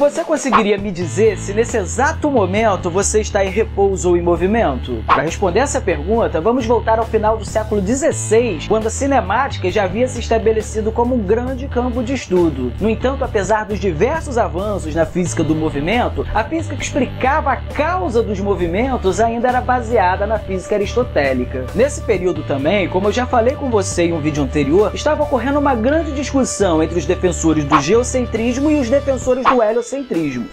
Você conseguiria me dizer se nesse exato momento você está em repouso ou em movimento? Para responder essa pergunta, vamos voltar ao final do século XVI, quando a cinemática já havia se estabelecido como um grande campo de estudo. No entanto, apesar dos diversos avanços na física do movimento, a física que explicava a causa dos movimentos ainda era baseada na física aristotélica. Nesse período também, como eu já falei com você em um vídeo anterior, estava ocorrendo uma grande discussão entre os defensores do geocentrismo e os defensores do heliocentrismo.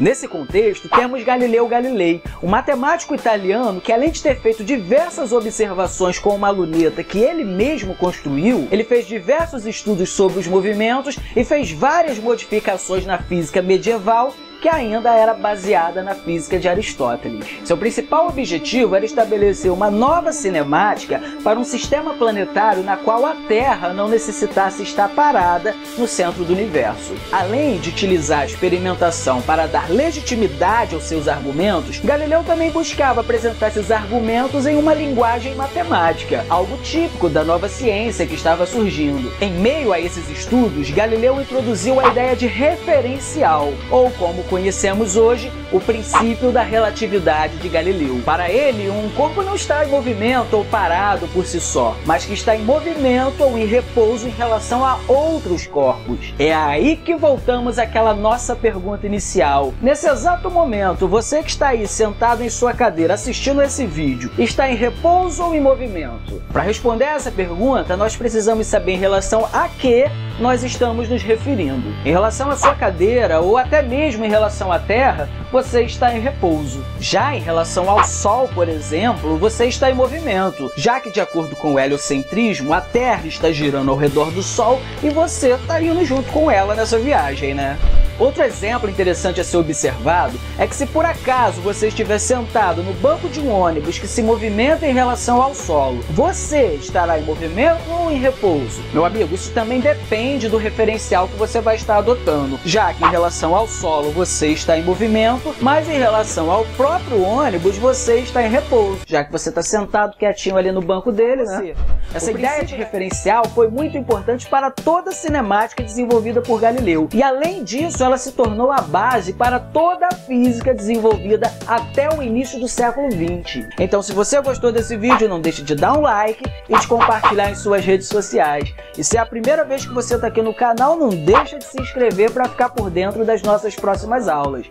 Nesse contexto, temos Galileu Galilei, um matemático italiano que, além de ter feito diversas observações com uma luneta que ele mesmo construiu, ele fez diversos estudos sobre os movimentos e fez várias modificações na física medieval que ainda era baseada na física de Aristóteles. Seu principal objetivo era estabelecer uma nova cinemática para um sistema planetário na qual a Terra não necessitasse estar parada no centro do universo. Além de utilizar a experimentação para dar legitimidade aos seus argumentos, Galileu também buscava apresentar esses argumentos em uma linguagem matemática, algo típico da nova ciência que estava surgindo. Em meio a esses estudos, Galileu introduziu a ideia de referencial, ou como conhecemos hoje, o princípio da relatividade de Galileu. Para ele, um corpo não está em movimento ou parado por si só, mas que está em movimento ou em repouso em relação a outros corpos. É aí que voltamos àquela nossa pergunta inicial. Nesse exato momento, você que está aí sentado em sua cadeira assistindo esse vídeo, está em repouso ou em movimento? Para responder a essa pergunta, nós precisamos saber em relação a que nós estamos nos referindo. Em relação à sua cadeira ou até mesmo em relação à Terra, você está em repouso. Já em relação ao Sol, por exemplo, você está em movimento, já que de acordo com o heliocentrismo, a Terra está girando ao redor do Sol e você está indo junto com ela nessa viagem, né? Outro exemplo interessante a ser observado é que se por acaso você estiver sentado no banco de um ônibus que se movimenta em relação ao solo, você estará em movimento ou em repouso? Meu amigo, isso também depende do referencial que você vai estar adotando, já que em relação ao solo você está em movimento, mas em relação ao próprio ônibus você está em repouso, já que você está sentado quietinho ali no banco dele, né? Essa ideia de referencial foi muito importante para toda a cinemática desenvolvida por Galileu, e além disso ela se tornou a base para toda a física desenvolvida até o início do século XX. Então, se você gostou desse vídeo, não deixe de dar um like e de compartilhar em suas redes sociais. E se é a primeira vez que você está aqui no canal, não deixa de se inscrever para ficar por dentro das nossas próximas aulas.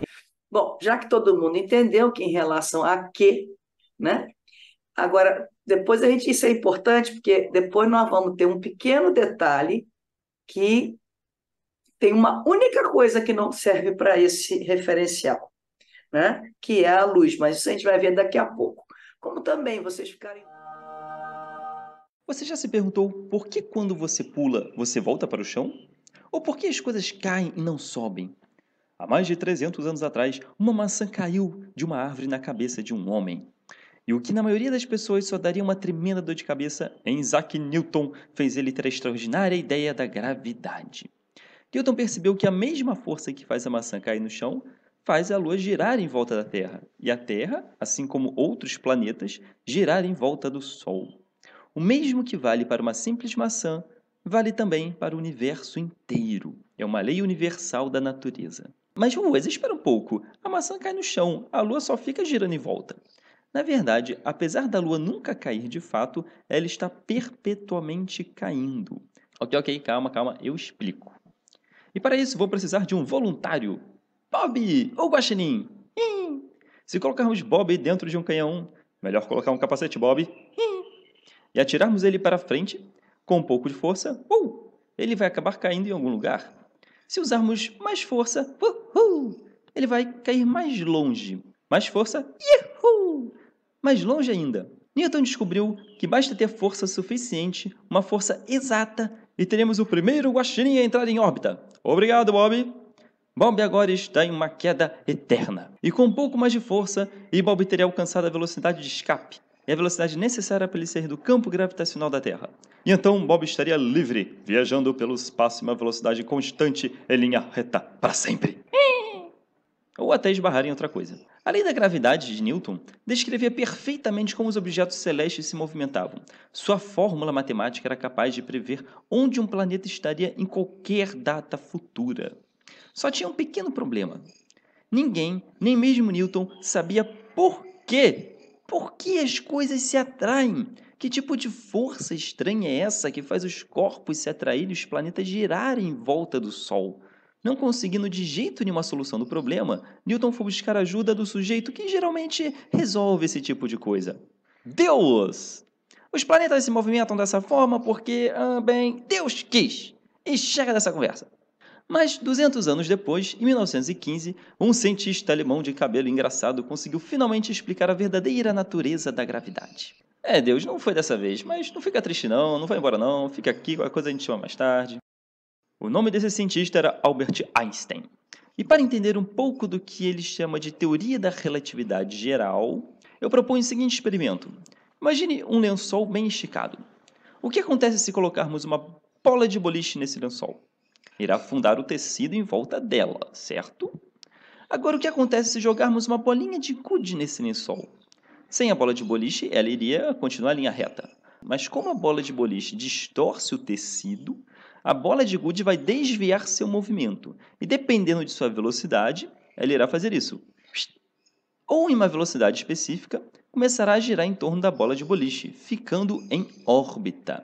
Bom, já que todo mundo entendeu que em relação a que, né? Agora, depois isso é importante, porque depois nós vamos ter um pequeno detalhe que tem uma única coisa que não serve para esse referencial, né? Que é a luz, mas isso a gente vai ver daqui a pouco. Como também vocês ficarem... Você já se perguntou por que quando você pula, você volta para o chão? Ou por que as coisas caem e não sobem? Há mais de 300 anos atrás, uma maçã caiu de uma árvore na cabeça de um homem. E o que na maioria das pessoas só daria uma tremenda dor de cabeça, em Isaac Newton fez ele ter a extraordinária ideia da gravidade. Newton percebeu que a mesma força que faz a maçã cair no chão faz a Lua girar em volta da Terra, e a Terra, assim como outros planetas, girar em volta do Sol. O mesmo que vale para uma simples maçã, vale também para o universo inteiro. É uma lei universal da natureza. Mas, espera um pouco. A maçã cai no chão, a Lua só fica girando em volta. Na verdade, apesar da Lua nunca cair de fato, ela está perpetuamente caindo. Ok, calma, eu explico. E para isso vou precisar de um voluntário. Bob ou Guaxinim? Se colocarmos Bob dentro de um canhão, melhor colocar um capacete Bob, e atirarmos ele para frente, com um pouco de força, ele vai acabar caindo em algum lugar. Se usarmos mais força, ele vai cair mais longe. Mais força, mais longe ainda. Newton descobriu que basta ter força suficiente, uma força exata, e teremos o primeiro guaxinim a entrar em órbita. Obrigado, Bob. Bob agora está em uma queda eterna. E com um pouco mais de força, Bob teria alcançado a velocidade de escape. E a velocidade necessária para ele sair do campo gravitacional da Terra. E então Bob estaria livre, viajando pelo espaço em uma velocidade constante em linha reta para sempre. Ou até esbarrar em outra coisa. A lei da gravidade de Newton descrevia perfeitamente como os objetos celestes se movimentavam. Sua fórmula matemática era capaz de prever onde um planeta estaria em qualquer data futura. Só tinha um pequeno problema. Ninguém, nem mesmo Newton, sabia por quê. Por que as coisas se atraem? Que tipo de força estranha é essa que faz os corpos se atraírem e os planetas girarem em volta do Sol? Não conseguindo de jeito nenhum uma solução do problema, Newton foi buscar a ajuda do sujeito que geralmente resolve esse tipo de coisa. Deus! Os planetas se movimentam dessa forma porque, bem, Deus quis. E chega dessa conversa. Mas 200 anos depois, em 1915, um cientista alemão de cabelo engraçado conseguiu finalmente explicar a verdadeira natureza da gravidade. Deus, não foi dessa vez, mas não fica triste não vai embora não, fica aqui, qualquer coisa a gente chama mais tarde. O nome desse cientista era Albert Einstein. E para entender um pouco do que ele chama de teoria da relatividade geral, eu proponho o seguinte experimento. Imagine um lençol bem esticado. O que acontece se colocarmos uma bola de boliche nesse lençol? Irá afundar o tecido em volta dela, certo? Agora, o que acontece se jogarmos uma bolinha de gude nesse lençol? Sem a bola de boliche, ela iria continuar a linha reta. Mas como a bola de boliche distorce o tecido, a bola de gude vai desviar seu movimento. E dependendo de sua velocidade, ela irá fazer isso. Ou em uma velocidade específica, começará a girar em torno da bola de boliche, ficando em órbita.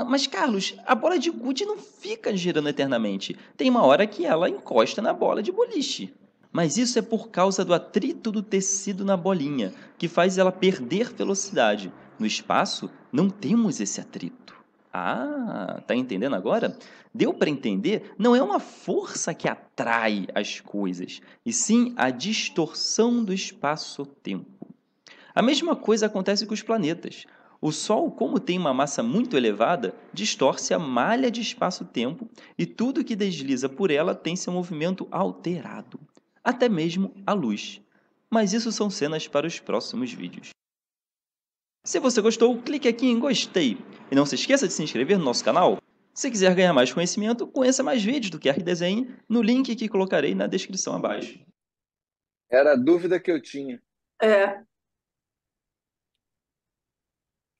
Mas, Carlos, a bola de gude não fica girando eternamente. Tem uma hora que ela encosta na bola de boliche. Mas isso é por causa do atrito do tecido na bolinha, que faz ela perder velocidade. No espaço, não temos esse atrito. Tá entendendo agora? Deu para entender? Não é uma força que atrai as coisas, e sim a distorção do espaço-tempo. A mesma coisa acontece com os planetas. O Sol, como tem uma massa muito elevada, distorce a malha de espaço-tempo e tudo que desliza por ela tem seu movimento alterado, até mesmo a luz. Mas isso são cenas para os próximos vídeos. Se você gostou, clique aqui em gostei e não se esqueça de se inscrever no nosso canal. Se quiser ganhar mais conhecimento, conheça mais vídeos do QR Desenho no link que colocarei na descrição abaixo. Era a dúvida que eu tinha.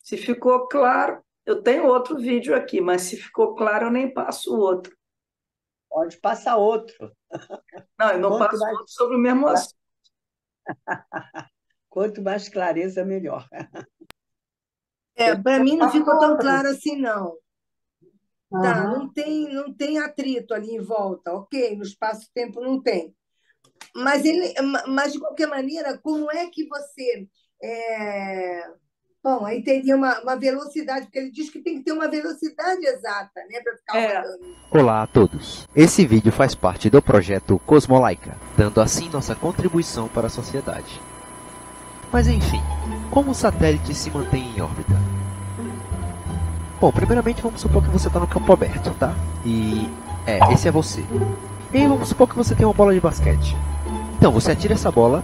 Se ficou claro, eu tenho outro vídeo aqui, mas se ficou claro, eu nem passo o outro. Pode passar outro. Não, eu não passo outro sobre o mesmo assunto. Quanto mais clareza, melhor. Para mim não ficou tão claro assim, não. Tá, Uhum. não tem atrito ali em volta, ok, no espaço-tempo não tem. Mas de qualquer maneira, como é que você... Bom, aí teria uma velocidade, porque ele diz que tem que ter uma velocidade exata, né, para ficar rodando. Olá a todos. Esse vídeo faz parte do projeto Cosmolaica, dando assim nossa contribuição para a sociedade. Mas enfim, como o satélite se mantém em órbita? Bom, primeiramente vamos supor que você está no campo aberto, tá? E esse é você. E aí vamos supor que você tem uma bola de basquete. Então você atira essa bola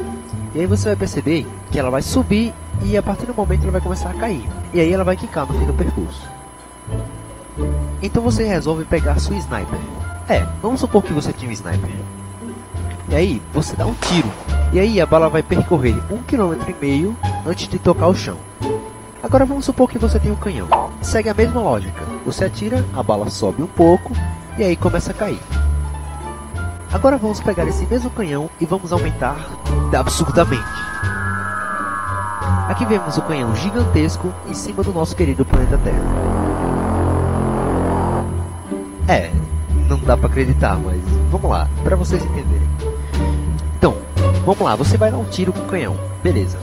e aí você vai perceber que ela vai subir e a partir do momento ela vai começar a cair. E aí ela vai quicar no fim do percurso. Então você resolve pegar sua sniper. Vamos supor que você tinha um sniper. E aí você dá um tiro. E aí a bala vai percorrer 1,5 km antes de tocar o chão. Agora vamos supor que você tem um canhão. Segue a mesma lógica. Você atira, a bala sobe um pouco e aí começa a cair. Agora vamos pegar esse mesmo canhão e vamos aumentar absurdamente. Aqui vemos o canhão gigantesco em cima do nosso querido planeta Terra. Não dá pra acreditar, mas vamos lá, pra vocês entenderem. Então, vamos lá, você vai dar um tiro com o canhão, beleza.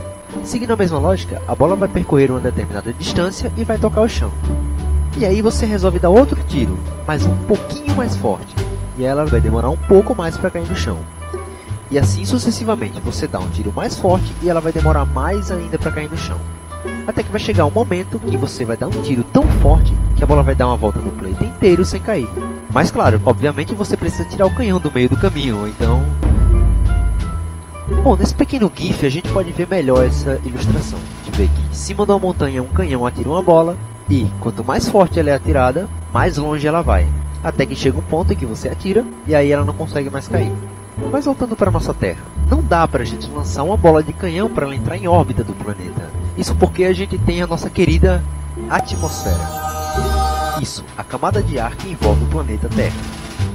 Seguindo a mesma lógica, a bola vai percorrer uma determinada distância e vai tocar o chão. E aí você resolve dar outro tiro, mas um pouquinho mais forte. E ela vai demorar um pouco mais para cair no chão. E assim sucessivamente, você dá um tiro mais forte e ela vai demorar mais ainda para cair no chão. Até que vai chegar um momento que você vai dar um tiro tão forte que a bola vai dar uma volta no planeta inteiro sem cair. Mas claro, obviamente você precisa tirar o canhão do meio do caminho, então... Bom, nesse pequeno GIF a gente pode ver melhor essa ilustração. A gente vê que em cima de uma montanha um canhão atira uma bola e quanto mais forte ela é atirada, mais longe ela vai. Até que chega um ponto em que você atira e aí ela não consegue mais cair. Mas voltando para nossa Terra, não dá para a gente lançar uma bola de canhão para ela entrar em órbita do planeta. Isso porque a gente tem a nossa querida atmosfera. Isso, a camada de ar que envolve o planeta Terra.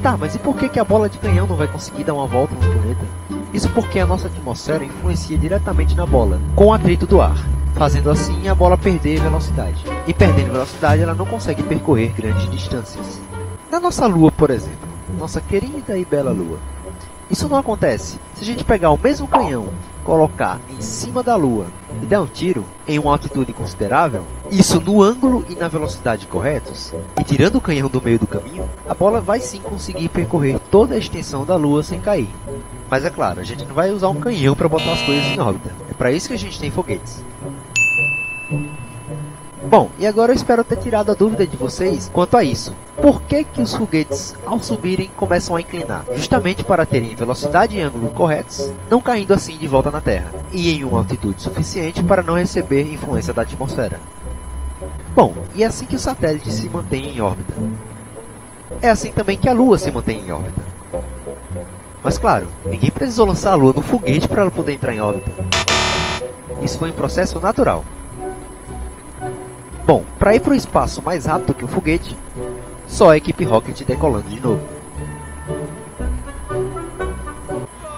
Tá, mas e por que a bola de canhão não vai conseguir dar uma volta no planeta? Isso porque a nossa atmosfera influencia diretamente na bola, com o atrito do ar, fazendo assim a bola perder velocidade. E perdendo velocidade, ela não consegue percorrer grandes distâncias. Na nossa Lua, por exemplo, nossa querida e bela Lua, isso não acontece. Se a gente pegar o mesmo canhão, colocar em cima da Lua e der um tiro em uma altitude considerável, isso no ângulo e na velocidade corretos, e tirando o canhão do meio do caminho, a bola vai sim conseguir percorrer toda a extensão da Lua sem cair. Mas é claro, a gente não vai usar um canhão para botar as coisas em órbita. É para isso que a gente tem foguetes. Bom, e agora eu espero ter tirado a dúvida de vocês quanto a isso. Por que os foguetes, ao subirem, começam a inclinar? Justamente para terem velocidade e ângulo corretos, não caindo assim de volta na Terra, e em uma altitude suficiente para não receber influência da atmosfera. Bom, e é assim que o satélite se mantém em órbita. É assim também que a Lua se mantém em órbita. Mas claro, ninguém precisou lançar a Lua no foguete para ela poder entrar em órbita. Isso foi um processo natural. Bom, para ir para o espaço mais rápido que o foguete, só a equipe Rocket decolando de novo.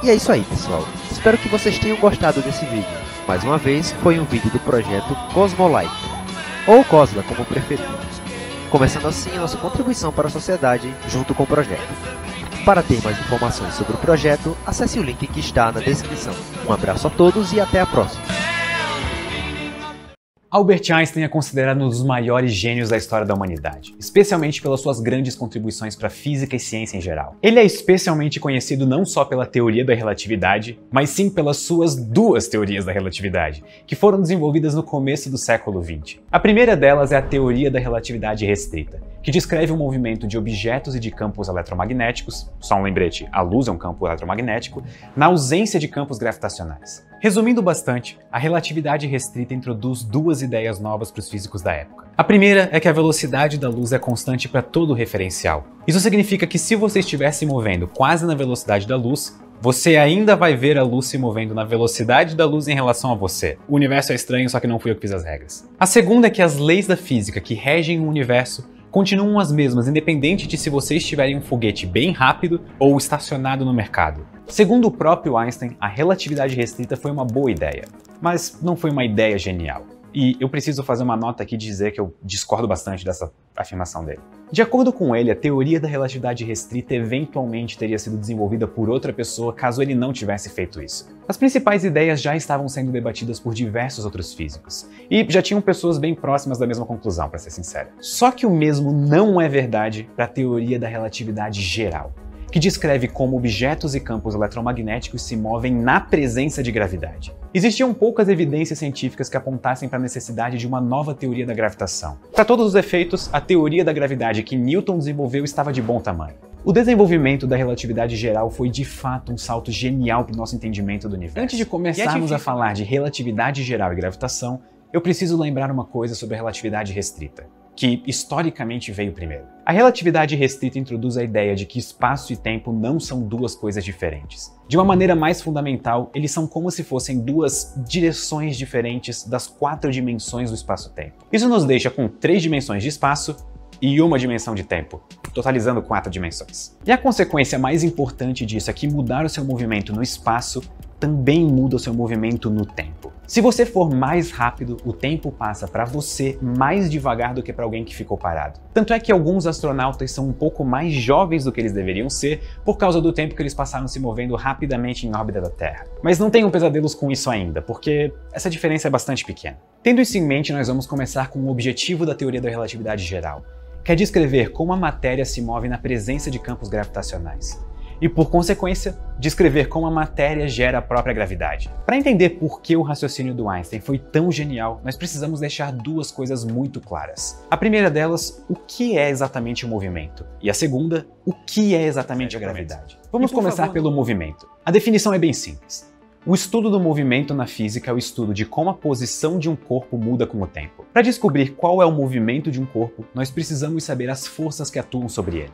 E é isso aí, pessoal. Espero que vocês tenham gostado desse vídeo. Mais uma vez, foi um vídeo do projeto Cosmolaica, ou Cosla, como preferir. Começando assim a nossa contribuição para a sociedade junto com o projeto. Para ter mais informações sobre o projeto, acesse o link que está na descrição. Um abraço a todos e até a próxima. Albert Einstein é considerado um dos maiores gênios da história da humanidade, especialmente pelas suas grandes contribuições para a física e ciência em geral. Ele é especialmente conhecido não só pela teoria da relatividade, mas sim pelas suas duas teorias da relatividade, que foram desenvolvidas no começo do século XX. A primeira delas é a teoria da relatividade restrita, que descreve o movimento de objetos e de campos eletromagnéticos, só um lembrete, a luz é um campo eletromagnético, na ausência de campos gravitacionais. Resumindo bastante, a relatividade restrita introduz duas ideias novas para os físicos da época. A primeira é que a velocidade da luz é constante para todo referencial. Isso significa que se você estiver se movendo quase na velocidade da luz, você ainda vai ver a luz se movendo na velocidade da luz em relação a você. O universo é estranho, só que não fui eu que fiz as regras. A segunda é que as leis da física que regem o universo continuam as mesmas, independente de se você estiver em um foguete bem rápido ou estacionado no mercado. Segundo o próprio Einstein, a relatividade restrita foi uma boa ideia, mas não foi uma ideia genial. E eu preciso fazer uma nota aqui de dizer que eu discordo bastante dessa afirmação dele. De acordo com ele, a teoria da relatividade restrita eventualmente teria sido desenvolvida por outra pessoa caso ele não tivesse feito isso. As principais ideias já estavam sendo debatidas por diversos outros físicos, e já tinham pessoas bem próximas da mesma conclusão, para ser sincero. Só que o mesmo não é verdade para a teoria da relatividade geral, que descreve como objetos e campos eletromagnéticos se movem na presença de gravidade. Existiam poucas evidências científicas que apontassem para a necessidade de uma nova teoria da gravitação. Para todos os efeitos, a teoria da gravidade que Newton desenvolveu estava de bom tamanho. O desenvolvimento da relatividade geral foi de fato um salto genial para o nosso entendimento do universo. Antes de começarmos a falar de relatividade geral e gravitação, eu preciso lembrar uma coisa sobre a relatividade restrita, que historicamente veio primeiro. A relatividade restrita introduz a ideia de que espaço e tempo não são duas coisas diferentes. De uma maneira mais fundamental, eles são como se fossem duas direções diferentes das 4 dimensões do espaço-tempo. Isso nos deixa com 3 dimensões de espaço e uma dimensão de tempo, totalizando 4 dimensões. E a consequência mais importante disso é que mudar o seu movimento no espaço também muda o seu movimento no tempo. Se você for mais rápido, o tempo passa para você mais devagar do que para alguém que ficou parado. Tanto é que alguns astronautas são um pouco mais jovens do que eles deveriam ser por causa do tempo que eles passaram se movendo rapidamente em órbita da Terra. Mas não tenham pesadelos com isso ainda, porque essa diferença é bastante pequena. Tendo isso em mente, nós vamos começar com o objetivo da teoria da relatividade geral, que é descrever como a matéria se move na presença de campos gravitacionais. E, por consequência, descrever como a matéria gera a própria gravidade. Para entender por que o raciocínio do Einstein foi tão genial, nós precisamos deixar duas coisas muito claras. A primeira delas, o que é exatamente o movimento? E a segunda, o que é exatamente a gravidade? Vamos começar pelo movimento. A definição é bem simples. O estudo do movimento na física é o estudo de como a posição de um corpo muda com o tempo. Para descobrir qual é o movimento de um corpo, nós precisamos saber as forças que atuam sobre ele.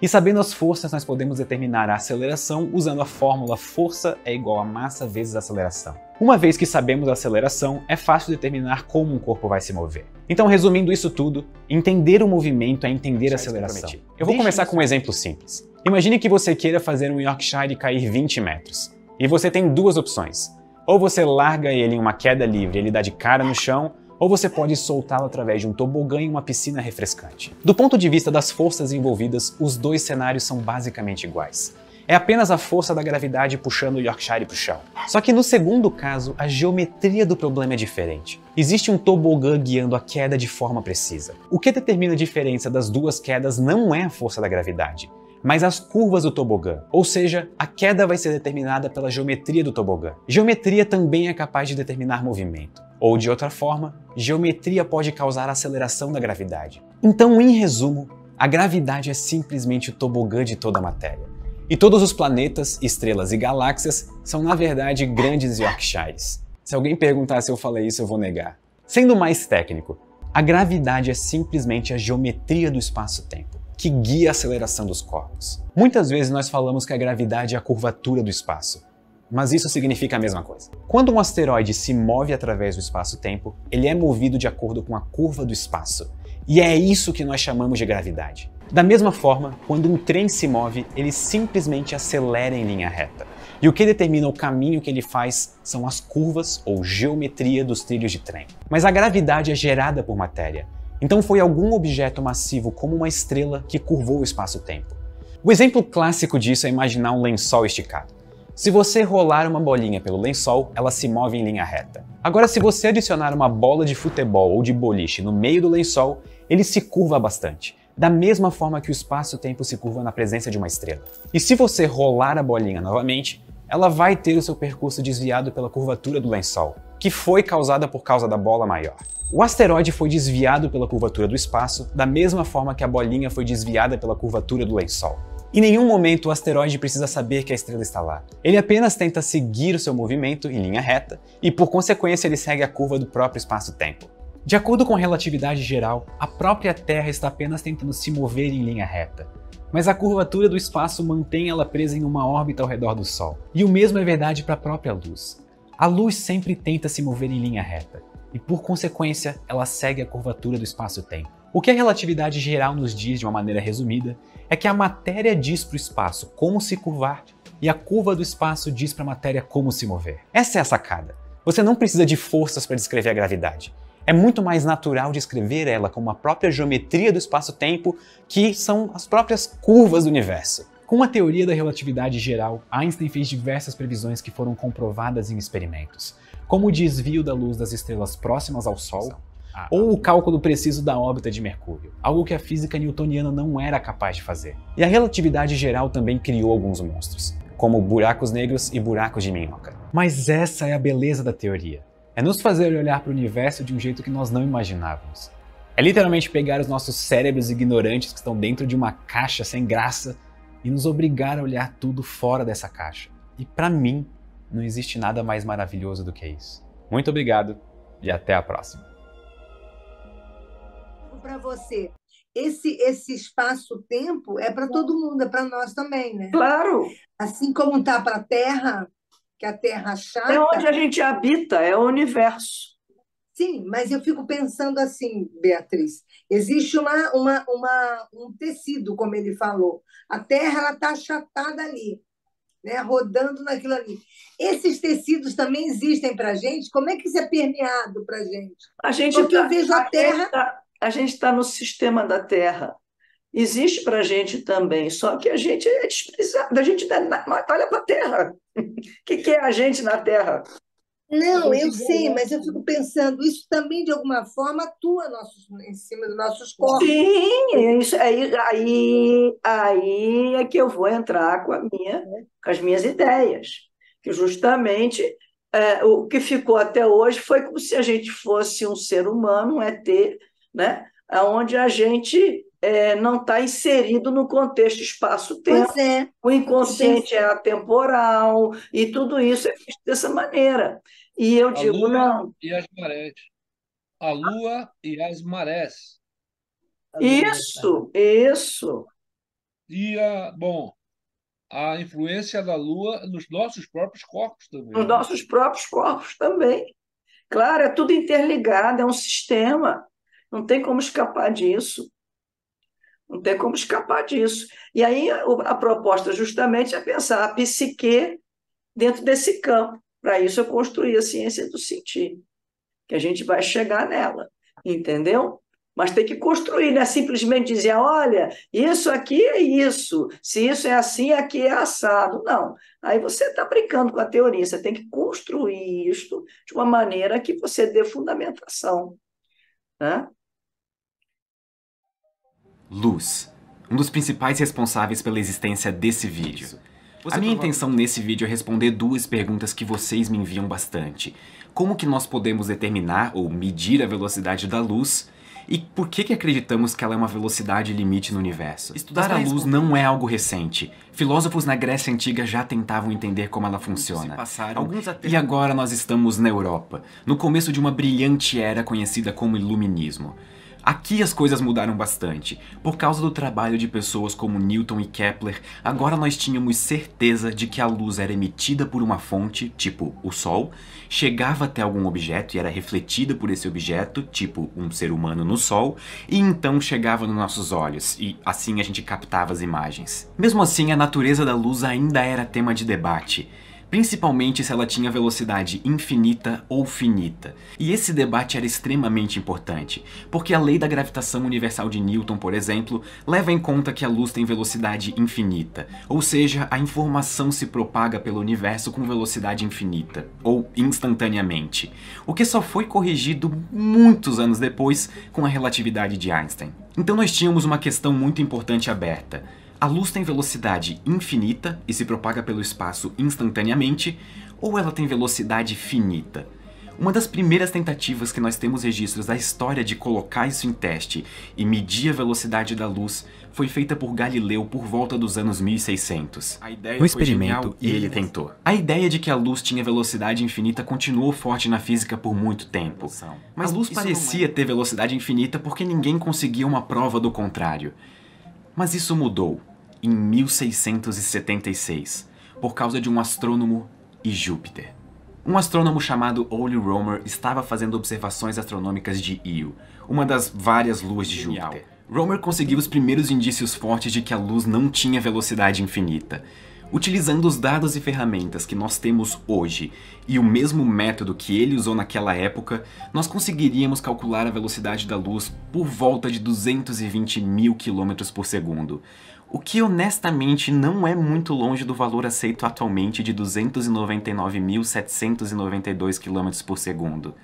E sabendo as forças, nós podemos determinar a aceleração usando a fórmula força é igual a massa vezes aceleração. Uma vez que sabemos a aceleração, é fácil determinar como um corpo vai se mover. Então, resumindo isso tudo, entender o movimento é entender a aceleração. Eu vou começar com um exemplo simples. Imagine que você queira fazer um Yorkshire cair 20 metros. E você tem duas opções. Ou você larga ele em uma queda livre e ele dá de cara no chão, ou você pode soltá-lo através de um tobogã em uma piscina refrescante. Do ponto de vista das forças envolvidas, os dois cenários são basicamente iguais. É apenas a força da gravidade puxando o Yorkshire para o chão. Só que no segundo caso, a geometria do problema é diferente. Existe um tobogã guiando a queda de forma precisa. O que determina a diferença das duas quedas não é a força da gravidade, mas as curvas do tobogã. Ou seja, a queda vai ser determinada pela geometria do tobogã. Geometria também é capaz de determinar movimento. Ou de outra forma, geometria pode causar aceleração da gravidade. Então, em resumo, a gravidade é simplesmente o tobogã de toda a matéria. E todos os planetas, estrelas e galáxias são, na verdade, grandes Yorkshires. Se alguém perguntar se eu falei isso, eu vou negar. Sendo mais técnico, a gravidade é simplesmente a geometria do espaço-tempo, que guia a aceleração dos corpos. Muitas vezes nós falamos que a gravidade é a curvatura do espaço, mas isso significa a mesma coisa. Quando um asteroide se move através do espaço-tempo, ele é movido de acordo com a curva do espaço. E é isso que nós chamamos de gravidade. Da mesma forma, quando um trem se move, ele simplesmente acelera em linha reta. E o que determina o caminho que ele faz são as curvas ou geometria dos trilhos de trem. Mas a gravidade é gerada por matéria. Então foi algum objeto massivo como uma estrela que curvou o espaço-tempo. O exemplo clássico disso é imaginar um lençol esticado. Se você rolar uma bolinha pelo lençol, ela se move em linha reta. Agora, se você adicionar uma bola de futebol ou de boliche no meio do lençol, ele se curva bastante, da mesma forma que o espaço-tempo se curva na presença de uma estrela. E se você rolar a bolinha novamente, ela vai ter o seu percurso desviado pela curvatura do lençol, que foi causada por causa da bola maior. O asteroide foi desviado pela curvatura do espaço, da mesma forma que a bolinha foi desviada pela curvatura do lençol. Em nenhum momento o asteroide precisa saber que a estrela está lá. Ele apenas tenta seguir o seu movimento em linha reta e, por consequência, ele segue a curva do próprio espaço-tempo. De acordo com a relatividade geral, a própria Terra está apenas tentando se mover em linha reta. Mas a curvatura do espaço mantém ela presa em uma órbita ao redor do Sol. E o mesmo é verdade para a própria luz. A luz sempre tenta se mover em linha reta, e por consequência, ela segue a curvatura do espaço-tempo. O que a relatividade geral nos diz de uma maneira resumida é que a matéria diz para o espaço como se curvar e a curva do espaço diz para a matéria como se mover. Essa é a sacada. Você não precisa de forças para descrever a gravidade. É muito mais natural descrever ela como a própria geometria do espaço-tempo, que são as próprias curvas do universo. Com a teoria da relatividade geral, Einstein fez diversas previsões que foram comprovadas em experimentos, como o desvio da luz das estrelas próximas ao Sol, ou o cálculo preciso da órbita de Mercúrio, algo que a física newtoniana não era capaz de fazer. E a relatividade geral também criou alguns monstros, como buracos negros e buracos de minhoca. Mas essa é a beleza da teoria. É nos fazer olhar para o universo de um jeito que nós não imaginávamos. É literalmente pegar os nossos cérebros ignorantes que estão dentro de uma caixa sem graça e nos obrigar a olhar tudo fora dessa caixa. E para mim, não existe nada mais maravilhoso do que isso. Muito obrigado e até a próxima. Para você, esse espaço-tempo é para todo mundo, é para nós também, né? Claro, Assim como está para a Terra, que a Terra chata. é onde a gente habita, é o universo. Sim, mas eu fico pensando assim, Beatriz, existe um tecido, como ele falou. A Terra ela está achatada ali, né, rodando naquilo ali. Esses tecidos também existem para a gente? Como é que isso é permeado para a gente? Porque eu vejo a Terra... A gente está no sistema da Terra. Existe para a gente também, só que a gente é desprezado. A gente olha para a Terra. O que é a gente na Terra? Não, eu sei, mas eu fico pensando, isso também, de alguma forma, atua em cima dos nossos corpos. Sim, isso aí é que eu vou entrar com as minhas ideias. Que justamente o que ficou até hoje foi como se a gente fosse um ser humano, um ET, né? Onde a gente não está inserido no contexto espaço-tempo. Pois é. O inconsciente é atemporal e tudo isso é visto dessa maneira. E eu digo, Lua não. E as marés. A Lua e as marés. Isso. E a influência da Lua nos nossos próprios corpos também. Nos nossos próprios corpos também. Claro, é tudo interligado, é um sistema. Não tem como escapar disso. Não tem como escapar disso. E aí a proposta justamente é pensar a psique dentro desse campo. Para isso eu construí a ciência do sentir, que a gente vai chegar nela, entendeu? Mas tem que construir, não é simplesmente dizer, olha, isso aqui é isso, se isso é assim, aqui é assado. Não, aí você está brincando com a teoria, você tem que construir isto de uma maneira que você dê fundamentação, né? Luz, um dos principais responsáveis pela existência desse vídeo. A minha intenção nesse vídeo é responder duas perguntas que vocês me enviam bastante. Como que nós podemos determinar ou medir a velocidade da luz? E por que acreditamos que ela é uma velocidade limite no universo? Estudar a luz não é algo recente. Filósofos na Grécia Antiga já tentavam entender como ela funciona. E agora nós estamos na Europa, no começo de uma brilhante era conhecida como Iluminismo. Aqui as coisas mudaram bastante. Por causa do trabalho de pessoas como Newton e Kepler, agora nós tínhamos certeza de que a luz era emitida por uma fonte, tipo o Sol, chegava até algum objeto e era refletida por esse objeto, tipo um ser humano no Sol, e então chegava nos nossos olhos, e assim a gente captava as imagens. Mesmo assim, a natureza da luz ainda era tema de debate. Principalmente se ela tinha velocidade infinita ou finita. E esse debate era extremamente importante, porque a lei da gravitação universal de Newton, por exemplo, leva em conta que a luz tem velocidade infinita, ou seja, a informação se propaga pelo universo com velocidade infinita, ou instantaneamente, o que só foi corrigido muitos anos depois com a relatividade de Einstein. Então nós tínhamos uma questão muito importante aberta. A luz tem velocidade infinita e se propaga pelo espaço instantaneamente, ou ela tem velocidade finita? Uma das primeiras tentativas que nós temos registros da história de colocar isso em teste e medir a velocidade da luz foi feita por Galileu por volta dos anos 1600. No experimento, ele tentou. A ideia de que a luz tinha velocidade infinita continuou forte na física por muito tempo. Mas a luz parecia ter velocidade infinita porque ninguém conseguia uma prova do contrário. Mas isso mudou em 1676, por causa de um astrônomo e Júpiter. Um astrônomo chamado Ole Romer estava fazendo observações astronômicas de Io, uma das várias luas de Júpiter. Romer conseguiu os primeiros indícios fortes de que a luz não tinha velocidade infinita. Utilizando os dados e ferramentas que nós temos hoje e o mesmo método que ele usou naquela época, nós conseguiríamos calcular a velocidade da luz por volta de 220 mil km por segundo, o que honestamente não é muito longe do valor aceito atualmente de 299.792 km por segundo.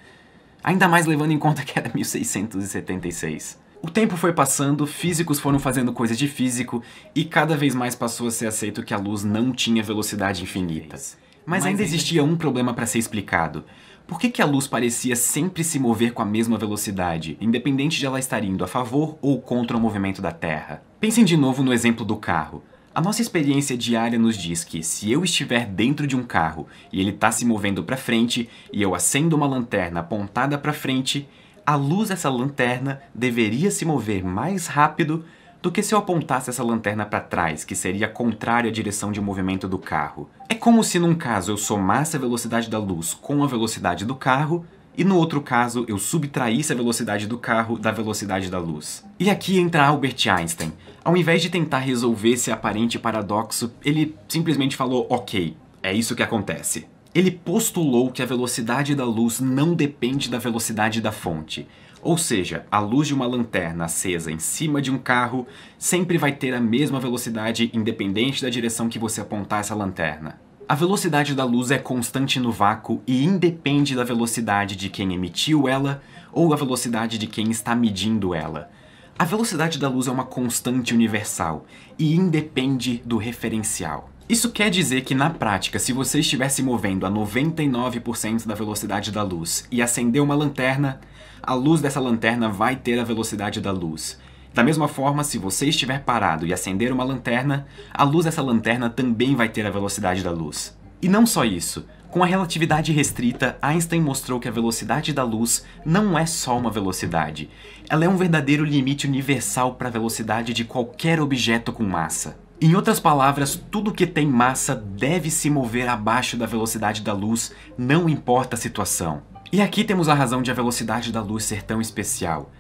Ainda mais levando em conta que era 1676. O tempo foi passando, físicos foram fazendo coisas de físico e cada vez mais passou a ser aceito que a luz não tinha velocidade infinita. Mas ainda existia um problema para ser explicado. Por que a luz parecia sempre se mover com a mesma velocidade, independente de ela estar indo a favor ou contra o movimento da Terra? Pensem de novo no exemplo do carro. A nossa experiência diária nos diz que se eu estiver dentro de um carro e ele está se movendo para frente e eu acendo uma lanterna apontada para frente, a luz dessa lanterna deveria se mover mais rápido do que se eu apontasse essa lanterna para trás, que seria contrário à direção de movimento do carro. É como se num caso eu somasse a velocidade da luz com a velocidade do carro, e no outro caso eu subtraísse a velocidade do carro da velocidade da luz. E aqui entra Albert Einstein. Ao invés de tentar resolver esse aparente paradoxo, ele simplesmente falou, ok, é isso que acontece. Ele postulou que a velocidade da luz não depende da velocidade da fonte. Ou seja, a luz de uma lanterna acesa em cima de um carro sempre vai ter a mesma velocidade independente da direção que você apontar essa lanterna. A velocidade da luz é constante no vácuo e independe da velocidade de quem emitiu ela ou a velocidade de quem está medindo ela. A velocidade da luz é uma constante universal e independe do referencial. Isso quer dizer que, na prática, se você estiver se movendo a 99% da velocidade da luz e acender uma lanterna, a luz dessa lanterna vai ter a velocidade da luz. Da mesma forma, se você estiver parado e acender uma lanterna, a luz dessa lanterna também vai ter a velocidade da luz. E não só isso. Com a relatividade restrita, Einstein mostrou que a velocidade da luz não é só uma velocidade. Ela é um verdadeiro limite universal para a velocidade de qualquer objeto com massa. Em outras palavras, tudo que tem massa deve se mover abaixo da velocidade da luz, não importa a situação. E aqui temos a razão de a velocidade da luz ser tão especial.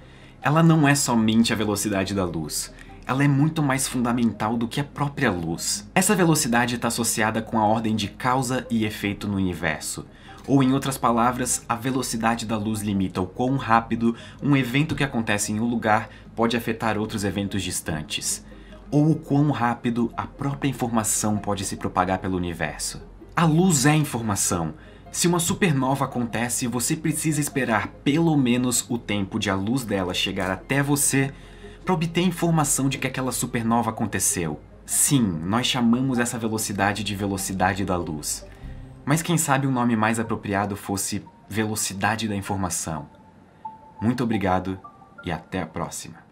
ela não é somente a velocidade da luz. Ela é muito mais fundamental do que a própria luz. Essa velocidade está associada com a ordem de causa e efeito no universo. Ou, em outras palavras, a velocidade da luz limita o quão rápido um evento que acontece em um lugar pode afetar outros eventos distantes. Ou o quão rápido a própria informação pode se propagar pelo universo. A luz é informação. Se uma supernova acontece, você precisa esperar pelo menos o tempo de a luz dela chegar até você para obter informação de que aquela supernova aconteceu. Sim, nós chamamos essa velocidade de velocidade da luz. Mas quem sabe o nome mais apropriado fosse velocidade da informação. Muito obrigado e até a próxima.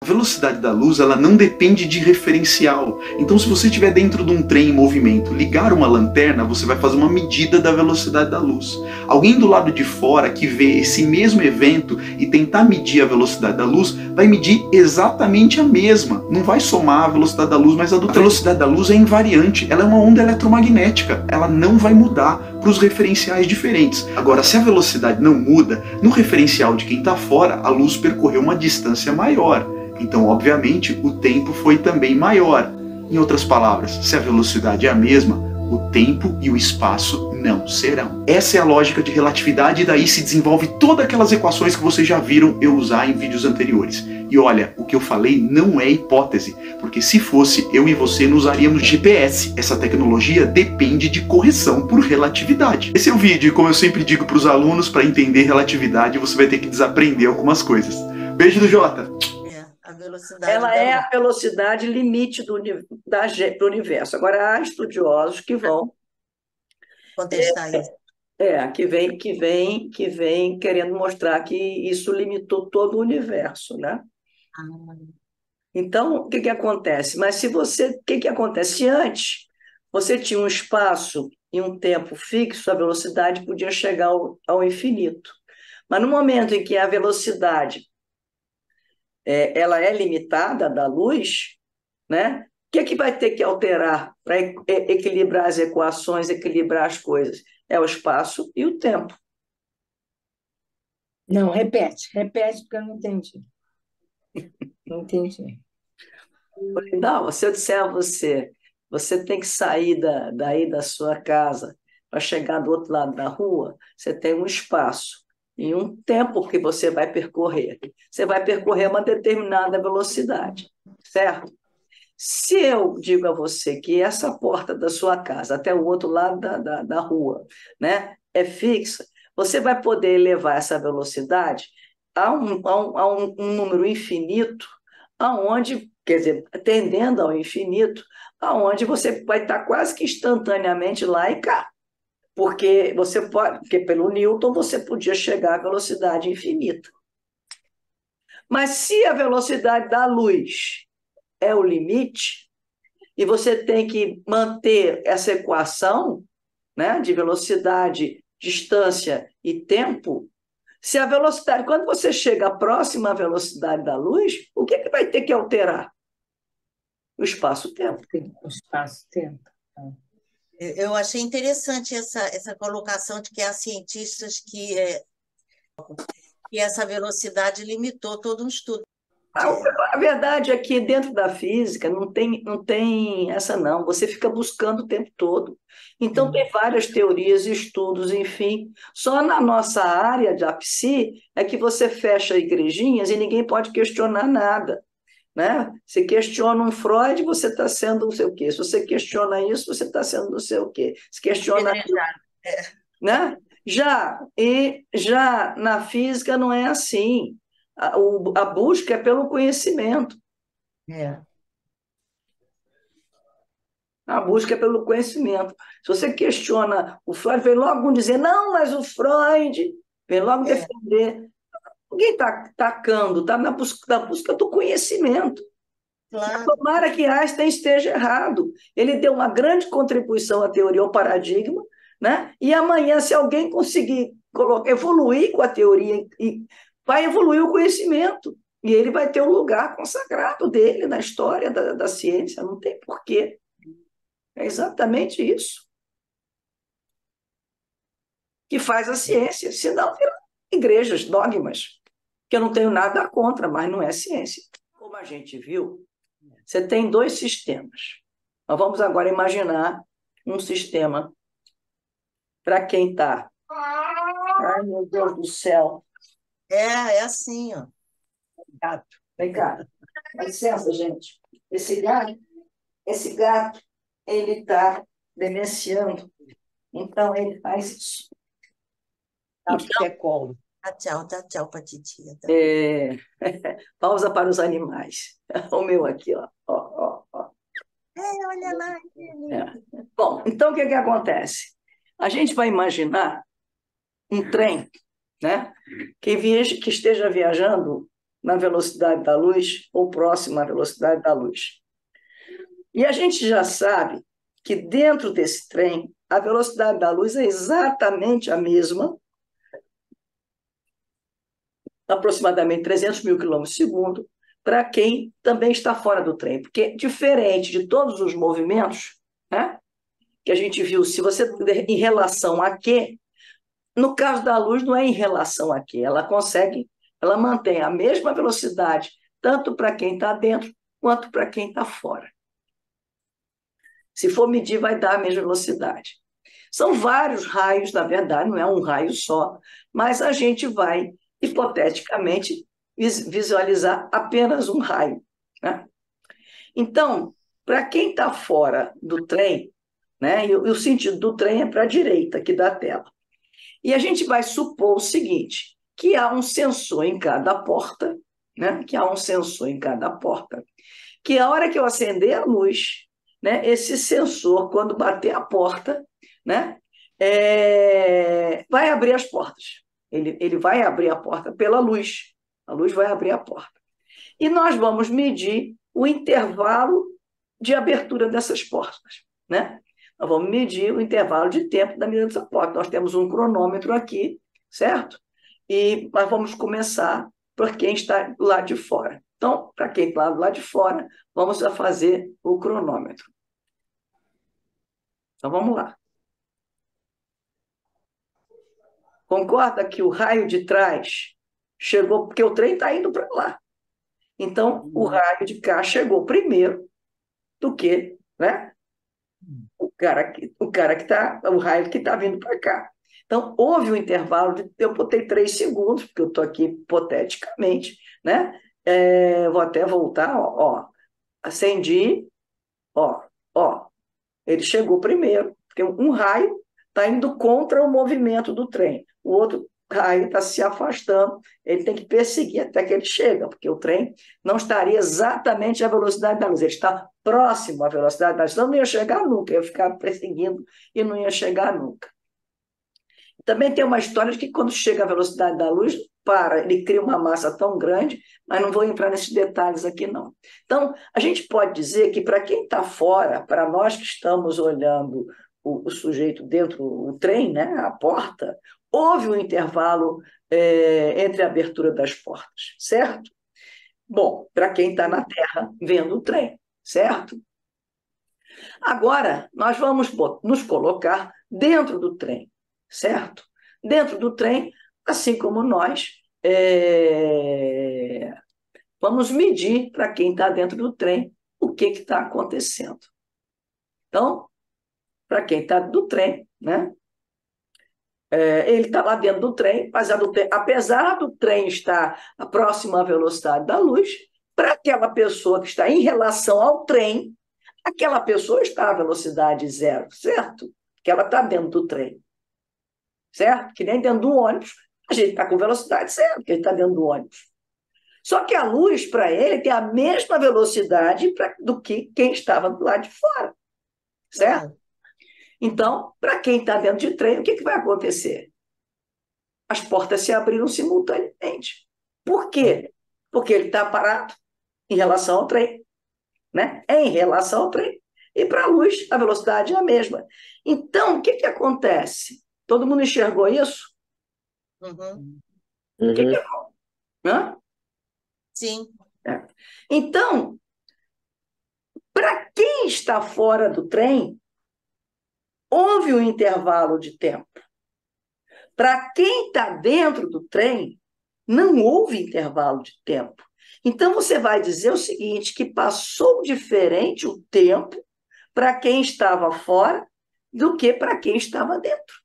A velocidade da luz, ela não depende de referencial. Então, se você estiver dentro de um trem em movimento, ligar uma lanterna, você vai fazer uma medida da velocidade da luz. Alguém do lado de fora que vê esse mesmo evento e tentar medir a velocidade da luz, vai medir exatamente a mesma. Não vai somar a velocidade da luz, mas a velocidade da luz é invariante. Ela é uma onda eletromagnética. Ela não vai mudar para os referenciais diferentes. Agora, se a velocidade não muda, no referencial de quem está fora, a luz percorreu uma distância maior. Então, obviamente, o tempo foi também maior. Em outras palavras, se a velocidade é a mesma, o tempo e o espaço não serão. Essa é a lógica de relatividade e daí se desenvolve todas aquelas equações que vocês já viram eu usar em vídeos anteriores. E olha, o que eu falei não é hipótese, porque se fosse, eu e você não usaríamos GPS. Essa tecnologia depende de correção por relatividade. Esse é o vídeo e como eu sempre digo para os alunos, para entender relatividade você vai ter que desaprender algumas coisas. Beijo do Jota! Ela é a velocidade limite do universo. Agora, há estudiosos que vão contestar isso. Que vem querendo mostrar que isso limitou todo o universo, né? Então, o que acontece? O que acontece? Se antes você tinha um espaço e um tempo fixo, a velocidade podia chegar ao infinito. Mas no momento em que a velocidade ela é limitada da luz, né? O que vai ter que alterar para equilibrar as equações, equilibrar as coisas? É o espaço e o tempo. Não, repete, porque eu não entendi. Não entendi. Não, se eu disser a você tem que sair daí da sua casa para chegar do outro lado da rua, você tem um espaço e um tempo que você vai percorrer. Você vai percorrer uma determinada velocidade, certo? Se eu digo a você que essa porta da sua casa até o outro lado da rua, né, é fixa, você vai poder elevar essa velocidade a um número infinito, quer dizer, tendendo ao infinito, aonde você vai estar quase que instantaneamente lá e cá. Porque pelo Newton você podia chegar à velocidade infinita. Mas se a velocidade da luz é o limite, e você tem que manter essa equação, né, de velocidade, distância e tempo, se a velocidade, quando você chega à próxima velocidade da luz, o que vai ter que alterar? O espaço-tempo. O espaço-tempo. Eu achei interessante essa colocação de que há cientistas que essa velocidade limitou todo um estudo. A verdade é que dentro da física não tem essa não, você fica buscando o tempo todo. Então tem várias teorias e estudos, enfim. Só na nossa área de psi é que você fecha igrejinhas e ninguém pode questionar nada. Né? Se questiona um Freud, você está sendo não sei o quê. Se você questiona isso, você está sendo não sei o quê. Se questiona... Né? Já na física não é assim. A busca é pelo conhecimento. A busca é pelo conhecimento. Se você questiona o Freud, vem logo dizer, não, mas o Freud, vem logo defender. Ninguém está atacando, está na busca do conhecimento. Claro. Tomara que Einstein esteja errado. Ele deu uma grande contribuição à teoria, ao paradigma, né? E amanhã, se alguém conseguir evoluir com a teoria, vai evoluir o conhecimento. E ele vai ter um lugar consagrado dele na história da ciência. Não tem porquê. É exatamente isso que faz a ciência. Senão, viram igrejas, dogmas. que eu não tenho nada contra, mas não é ciência. Como a gente viu, você tem dois sistemas. Nós vamos agora imaginar um sistema para quem está... Ai, meu Deus do céu. É assim, ó. Gato. Vem cá. Dá licença, gente. Esse gato, ele está demenciando. Então, ele faz isso. Gato que é colo. Dá tchau para titia. Tá? Pausa para os animais. O meu aqui, ó. Olha lá. Bom, então o que acontece? A gente vai imaginar um trem, né, que esteja viajando na velocidade da luz ou próximo à velocidade da luz. E a gente já sabe que dentro desse trem, a velocidade da luz é exatamente a mesma, aproximadamente 300 mil quilômetros por segundo, para quem também está fora do trem. Porque, diferente de todos os movimentos, né, que a gente viu, se você em relação a quê, no caso da luz não é em relação a quê, ela mantém a mesma velocidade, tanto para quem está dentro, quanto para quem está fora. Se for medir, vai dar a mesma velocidade. São vários raios, na verdade, não é um raio só, mas a gente vai, hipoteticamente, visualizar apenas um raio, né? Então, para quem está fora do trem, né, e o sentido do trem é para a direita aqui da tela. E a gente vai supor o seguinte, que há um sensor em cada porta, né, que a hora que eu acender a luz, né, esse sensor, quando bater a porta, né, vai abrir as portas. Ele vai abrir a porta pela luz. A luz vai abrir a porta. E nós vamos medir o intervalo de abertura dessas portas, né? Nós vamos medir o intervalo de tempo da medida dessa porta. Nós temos um cronômetro aqui, certo? E nós vamos começar por quem está lá de fora. Então, para quem está lá de fora, vamos fazer o cronômetro. Então, vamos lá. Concorda que o raio de trás chegou, porque o trem está indo para lá. Então, o raio de cá chegou primeiro do que, né, o raio que está vindo para cá. Então, houve um intervalo eu botei 3 segundos, porque eu estou aqui hipoteticamente, né? Vou até voltar, ó. Acendi, ó. Ele chegou primeiro, porque um raio está indo contra o movimento do trem. O outro raio está se afastando, ele tem que perseguir até que ele chega, porque o trem não estaria exatamente à velocidade da luz, ele está próximo à velocidade da luz, não ia chegar nunca, ia ficar perseguindo e não ia chegar nunca. Também tem uma história de que quando chega à velocidade da luz, ele cria uma massa tão grande, mas não vou entrar nesses detalhes aqui, não. Então, a gente pode dizer que para quem está fora, para nós que estamos olhando o sujeito dentro do trem, né, a porta, houve um intervalo entre a abertura das portas, certo? Bom, para quem está na Terra vendo o trem, certo? Agora, nós vamos nos colocar dentro do trem, certo? Dentro do trem, assim como nós vamos medir para quem está dentro do trem o que está acontecendo. Então, para quem está do trem, né? Ele está lá dentro do trem, apesar do trem estar próximo à velocidade da luz, para aquela pessoa que está em relação ao trem, aquela pessoa está à velocidade zero, certo? Porque ela está dentro do trem, certo? Que nem dentro do ônibus, a gente está com velocidade zero, porque ele está dentro do ônibus. Só que a luz, para ele, tem a mesma velocidade do que quem estava do lado de fora, certo? Então, para quem está dentro de trem, o que vai acontecer? As portas se abriram simultaneamente. Por quê? Porque ele está parado em relação ao trem, né? Em relação ao trem. E para a luz, a velocidade é a mesma. Então, o que acontece? Todo mundo enxergou isso? Uhum. O que acontece? Hã? Sim. Então, para quem está fora do trem, houve um intervalo de tempo. Para quem está dentro do trem, Não houve intervalo de tempo. Então, você vai dizer o seguinte, que passou diferente o tempo para quem estava fora do que para quem estava dentro.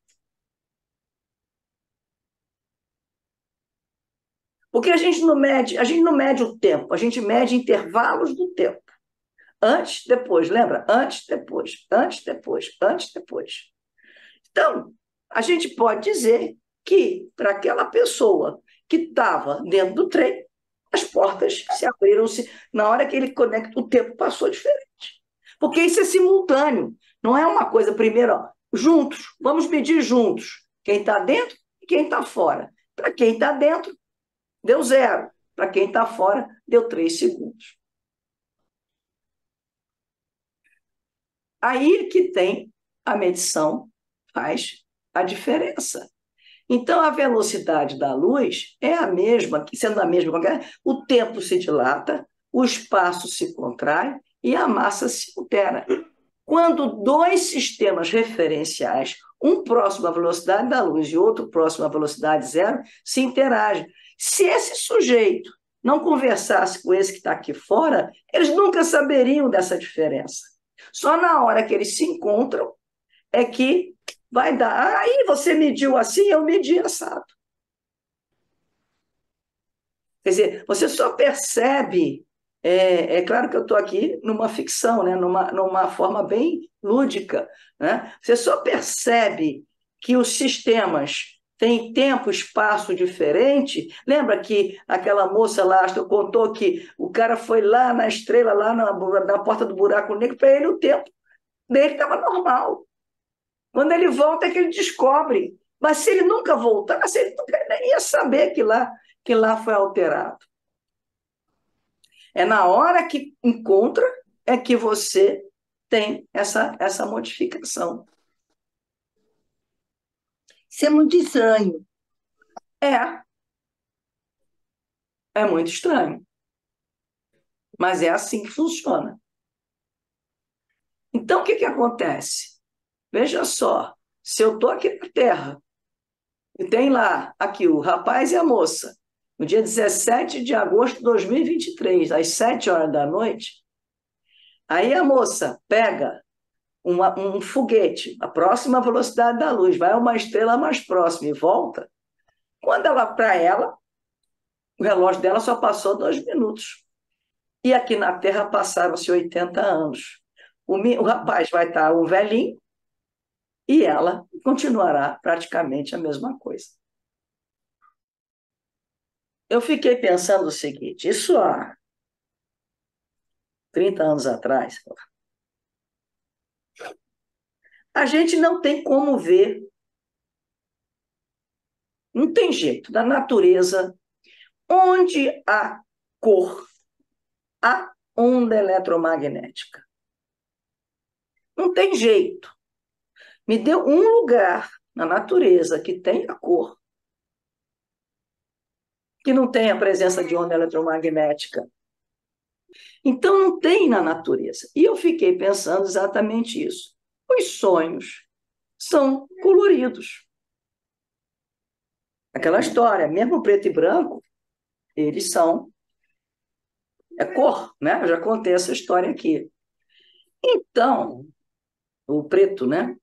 Porque a gente não mede o tempo, a gente mede intervalos do tempo. Antes, depois, lembra? Antes, depois, antes, depois, antes, depois. Então, a gente pode dizer que, para aquela pessoa que estava dentro do trem, as portas se abriram-se na hora que ele conecta, o tempo passou diferente. Porque isso é simultâneo, não é uma coisa, primeiro, ó, juntos, vamos medir juntos, quem está dentro e quem está fora. Para quem está dentro, deu 0, para quem está fora, deu 3 segundos. Aí que tem a medição, faz a diferença. Então, a velocidade da luz é a mesma, sendo a mesma, o tempo se dilata, o espaço se contrai e a massa se altera. Quando dois sistemas referenciais, um próximo à velocidade da luz e outro próximo à velocidade zero, se interagem. Se esse sujeito não conversasse com esse que está aqui fora, eles nunca saberiam dessa diferença. Só na hora que eles se encontram é que vai dar. Aí você mediu assim, eu medi assado. Quer dizer, você só percebe. É claro que eu estou aqui numa ficção, né? numa forma bem lúdica. Né? Você só percebe que os sistemas têm tempo e espaço diferente. Lembra que aquela moça lá contou que o cara foi lá na estrela, lá na porta do buraco negro, para ele o tempo dele estava normal. Quando ele volta é que ele descobre. Mas se ele nunca voltasse, ele nunca nem ia saber que lá foi alterado. É na hora que encontra é que você tem essa modificação. Isso é muito estranho. É muito estranho. Mas é assim que funciona. Então, o que acontece? Veja só, se eu estou aqui na Terra, e tem lá, aqui, o rapaz e a moça, no dia 17 de agosto de 2023, às 7 horas da noite, aí a moça pega um foguete, a próxima velocidade da luz, vai a uma estrela mais próxima e volta. Quando para ela, o relógio dela só passou 2 minutos. E aqui na Terra passaram-se 80 anos. O rapaz vai estar um velhinho e ela continuará praticamente a mesma coisa. Eu fiquei pensando o seguinte, isso há 30 anos atrás, a gente não tem como ver, não tem jeito, da natureza, onde há cor, há onda eletromagnética. Não tem jeito. Me deu um lugar na natureza que tem a cor, que não tem a presença de onda eletromagnética. Então, não tem na natureza. E eu fiquei pensando exatamente isso. Os sonhos são coloridos. Aquela história, mesmo preto e branco, eles são... É cor, né? Eu já contei essa história aqui. Então, o preto, né?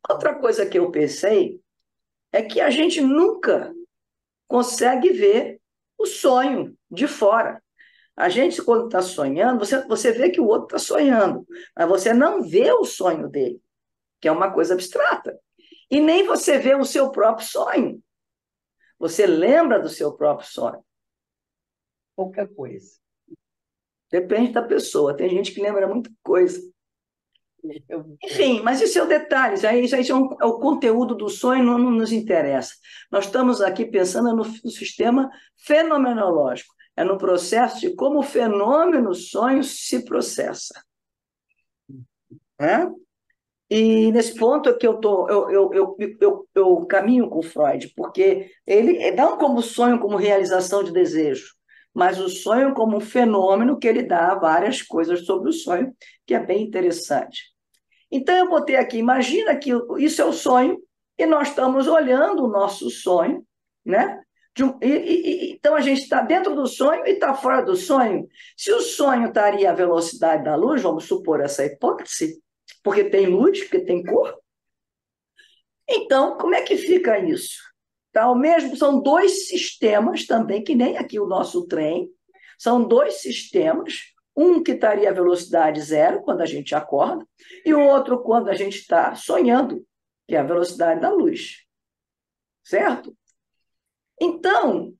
Outra coisa que eu pensei é que a gente nunca consegue ver o sonho de fora. A gente, quando está sonhando, você vê que o outro está sonhando, mas você não vê o sonho dele, que é uma coisa abstrata. E nem você vê o seu próprio sonho. Você lembra do seu próprio sonho. Pouca coisa. Depende da pessoa. Tem gente que lembra muita coisa. Enfim, mas isso é o detalhe. Isso aí é o conteúdo do sonho, não nos interessa. Nós estamos aqui pensando no sistema fenomenológico. É no processo de como o fenômeno sonho se processa. Né? E nesse ponto é que eu caminho com Freud, porque ele não como sonho, como realização de desejo, mas o sonho como um fenômeno que ele dá várias coisas sobre o sonho, que é bem interessante. Então, eu botei aqui, imagina que isso é o sonho, e nós estamos olhando o nosso sonho, né? Então a gente está dentro do sonho e está fora do sonho. Se o sonho estaria à velocidade da luz, vamos supor essa hipótese, porque tem luz, porque tem cor, então como é que fica isso? Tá, são dois sistemas também, que nem aqui o nosso trem, são dois sistemas, um que estaria à velocidade zero, quando a gente acorda, e o outro quando a gente está sonhando, que é a velocidade da luz. Certo? Então,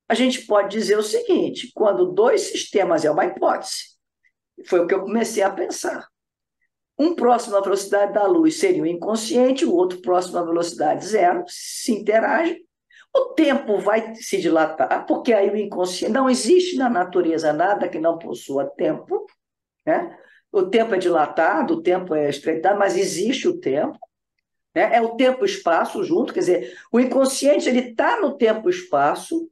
a gente pode dizer o seguinte, quando dois sistemas, é uma hipótese, foi o que eu comecei a pensar. Um próximo à velocidade da luz seria o inconsciente, o outro próximo à velocidade zero, se interagem, o tempo vai se dilatar, porque aí o inconsciente... Não existe na natureza nada que não possua tempo, né? O tempo é dilatado, o tempo é estreitado, mas existe o tempo. Né? É o tempo e o espaço junto, quer dizer, o inconsciente ele está no tempo e espaço,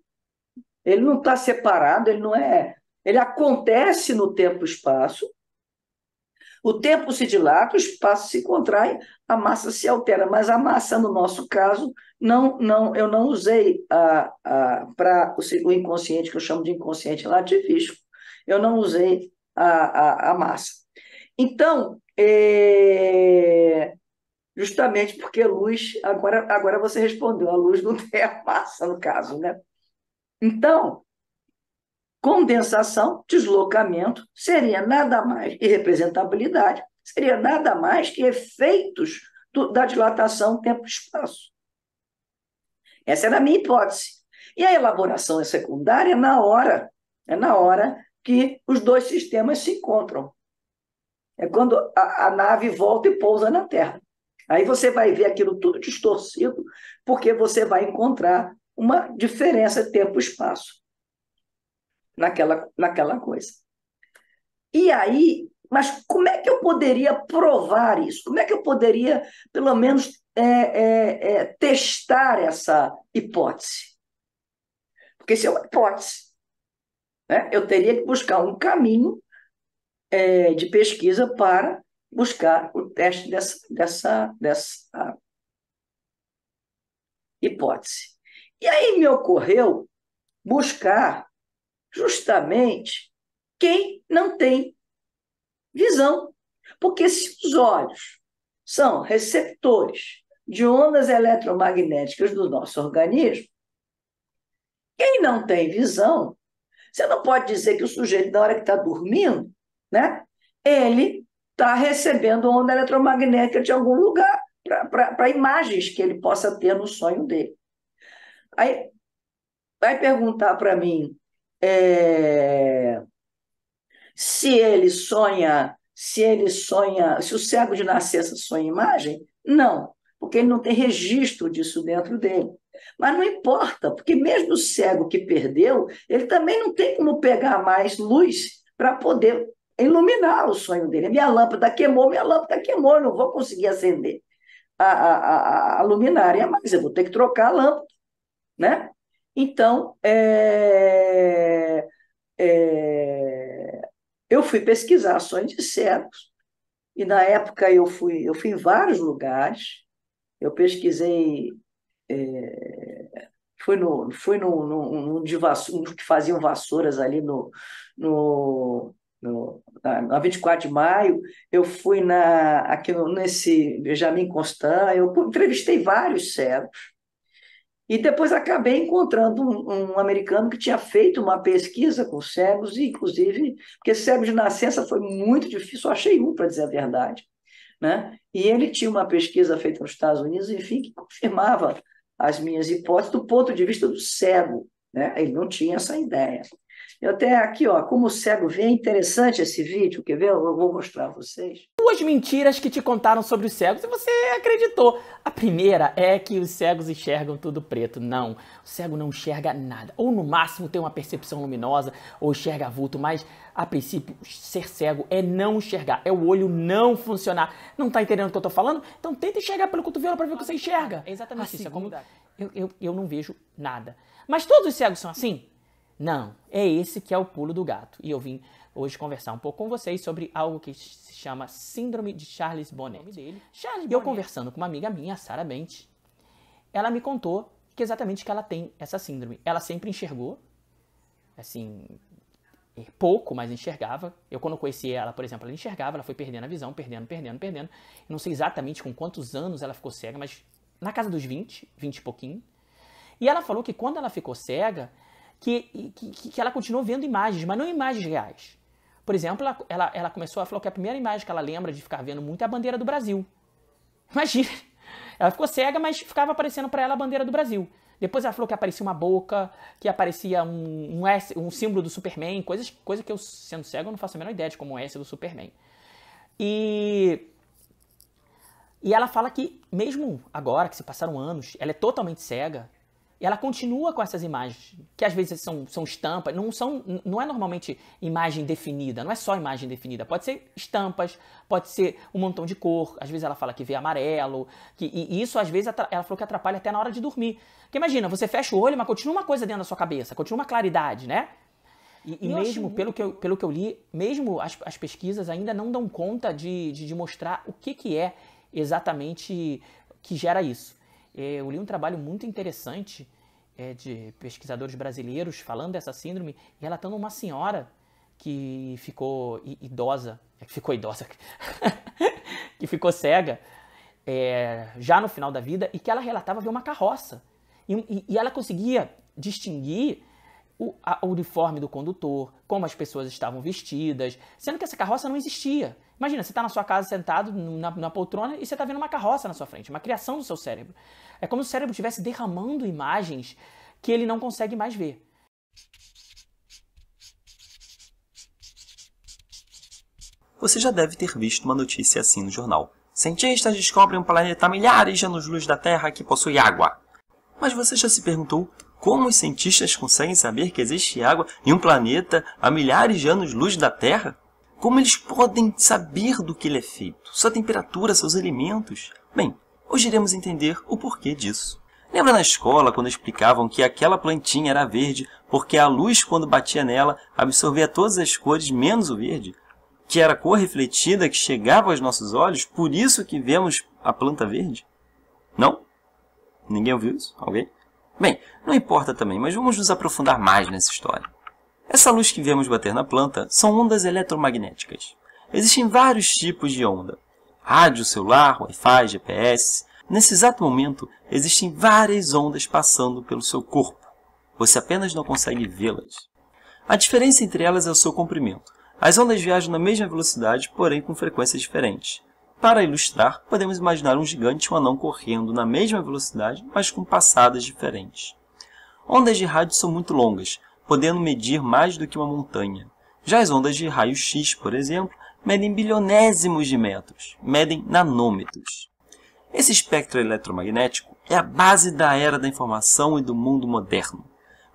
ele não está separado, ele não é... Ele acontece no tempo e espaço, o tempo se dilata, o espaço se contrai, a massa se altera, mas a massa, no nosso caso, eu não usei para o inconsciente, que eu chamo de inconsciente relativístico, eu não usei a massa. Então, justamente porque luz, agora você respondeu, a luz não tem a massa, no caso, né? Então, condensação, deslocamento, seria nada mais, e representabilidade, seria nada mais que efeitos da dilatação tempo-espaço. Essa era a minha hipótese. E a elaboração é secundária na hora que os dois sistemas se encontram. É quando a nave volta e pousa na Terra. Aí você vai ver aquilo tudo distorcido, porque você vai encontrar uma diferença tempo-espaço naquela coisa. E aí, mas como é que eu poderia provar isso? Como é que eu poderia, pelo menos, testar essa hipótese? Porque se é uma hipótese, né, eu teria que buscar um caminho de pesquisa para buscar o teste dessa hipótese. E aí me ocorreu buscar justamente quem não tem visão. Porque se os olhos são receptores de ondas eletromagnéticas do nosso organismo, quem não tem visão, você não pode dizer que o sujeito, na hora que está dormindo, né, ele está recebendo onda eletromagnética de algum lugar para imagens que ele possa ter no sonho dele. Aí vai perguntar para mim se ele sonha, se o cego de nascença sonha imagem? Não, porque ele não tem registro disso dentro dele. Mas não importa, porque mesmo o cego que perdeu, ele também não tem como pegar mais luz para poder iluminar o sonho dele. Minha lâmpada queimou, eu não vou conseguir acender a luminária, mas eu vou ter que trocar a lâmpada, né? Então, eu fui pesquisar sonhos de cegos, e na época eu fui em vários lugares, eu pesquisei, fui no que faziam vassouras ali na 24 de maio, eu fui aqui nesse Benjamin Constant, eu entrevistei vários cegos, e depois acabei encontrando um americano que tinha feito uma pesquisa com cegos, e inclusive, porque cego de nascença foi muito difícil, eu achei para dizer a verdade, né? E ele tinha uma pesquisa feita nos Estados Unidos, enfim, que confirmava as minhas hipóteses do ponto de vista do cego, né? Ele não tinha essa ideia. Eu até aqui, ó, como o cego vê, é interessante esse vídeo, quer ver? Eu vou mostrar a vocês. Duas mentiras que te contaram sobre os cegos e você acreditou. A primeira é que os cegos enxergam tudo preto. Não, o cego não enxerga nada. Ou no máximo tem uma percepção luminosa, ou enxerga vulto, mas a princípio ser cego é não enxergar, é o olho não funcionar. Não tá entendendo o que eu tô falando? Então tenta enxergar pelo cotovelo para ver o que você enxerga. É exatamente isso. Eu não vejo nada. Mas todos os cegos são assim? Não, é esse que é o pulo do gato. E eu vim hoje conversar um pouco com vocês sobre algo que se chama Síndrome de Charles Bonnet. E eu conversando com uma amiga minha, Sarah Bent, ela me contou que exatamente que ela tem essa síndrome. Ela sempre enxergou, assim, pouco, mas enxergava. Eu, quando conheci ela, por exemplo, ela enxergava, ela foi perdendo a visão, perdendo. Eu não sei exatamente com quantos anos ela ficou cega, mas na casa dos 20 e pouquinho. E ela falou que quando ela ficou cega, que ela continuou vendo imagens, mas não imagens reais. Por exemplo, ela falou que a primeira imagem que ela lembra de ficar vendo muito é a bandeira do Brasil. Imagina! Ela ficou cega, mas ficava aparecendo para ela a bandeira do Brasil. Depois ela falou que aparecia uma boca, que aparecia um símbolo do Superman, coisa que eu, sendo cego, eu não faço a menor ideia de como é esse do Superman. E ela fala que, mesmo agora, que se passaram anos, ela é totalmente cega, e ela continua com essas imagens, que às vezes são estampas, não é normalmente imagem definida, não é só imagem definida, pode ser estampas, pode ser um montão de cor, às vezes ela fala que vê amarelo, e isso às vezes ela falou que atrapalha até na hora de dormir. Porque imagina, você fecha o olho, mas continua uma coisa dentro da sua cabeça, continua uma claridade, né? E mesmo, pelo que eu li, mesmo as pesquisas ainda não dão conta de mostrar o que é exatamente que gera isso. Eu li um trabalho muito interessante de pesquisadores brasileiros falando dessa síndrome, relatando uma senhora que ficou idosa, que ficou cega já no final da vida, e que ela relatava ver uma carroça. E ela conseguia distinguir o uniforme do condutor, como as pessoas estavam vestidas, sendo que essa carroça não existia. Imagina, você está na sua casa sentado na poltrona e você está vendo uma carroça na sua frente, uma criação do seu cérebro. É como se o cérebro estivesse derramando imagens que ele não consegue mais ver. Você já deve ter visto uma notícia assim no jornal. Cientistas descobrem um planeta a milhares de anos-luz da Terra que possui água. Mas você já se perguntou como os cientistas conseguem saber que existe água em um planeta a milhares de anos-luz da Terra? Como eles podem saber do que ele é feito? Sua temperatura, seus elementos? Bem, hoje iremos entender o porquê disso. Lembra na escola quando explicavam que aquela plantinha era verde porque a luz, quando batia nela, absorvia todas as cores menos o verde? Que era a cor refletida que chegava aos nossos olhos, por isso que vemos a planta verde? Não? Ninguém ouviu isso? Alguém? Bem, não importa também, mas vamos nos aprofundar mais nessa história. Essa luz que vemos bater na planta são ondas eletromagnéticas. Existem vários tipos de onda. Rádio, celular, Wi-Fi, GPS. Nesse exato momento, existem várias ondas passando pelo seu corpo. Você apenas não consegue vê-las. A diferença entre elas é o seu comprimento. As ondas viajam na mesma velocidade, porém com frequências diferentes. Para ilustrar, podemos imaginar um gigante e um anão correndo na mesma velocidade, mas com passadas diferentes. Ondas de rádio são muito longas, podendo medir mais do que uma montanha. Já as ondas de raio-x, por exemplo, medem bilionésimos de metros, medem nanômetros. Esse espectro eletromagnético é a base da era da informação e do mundo moderno.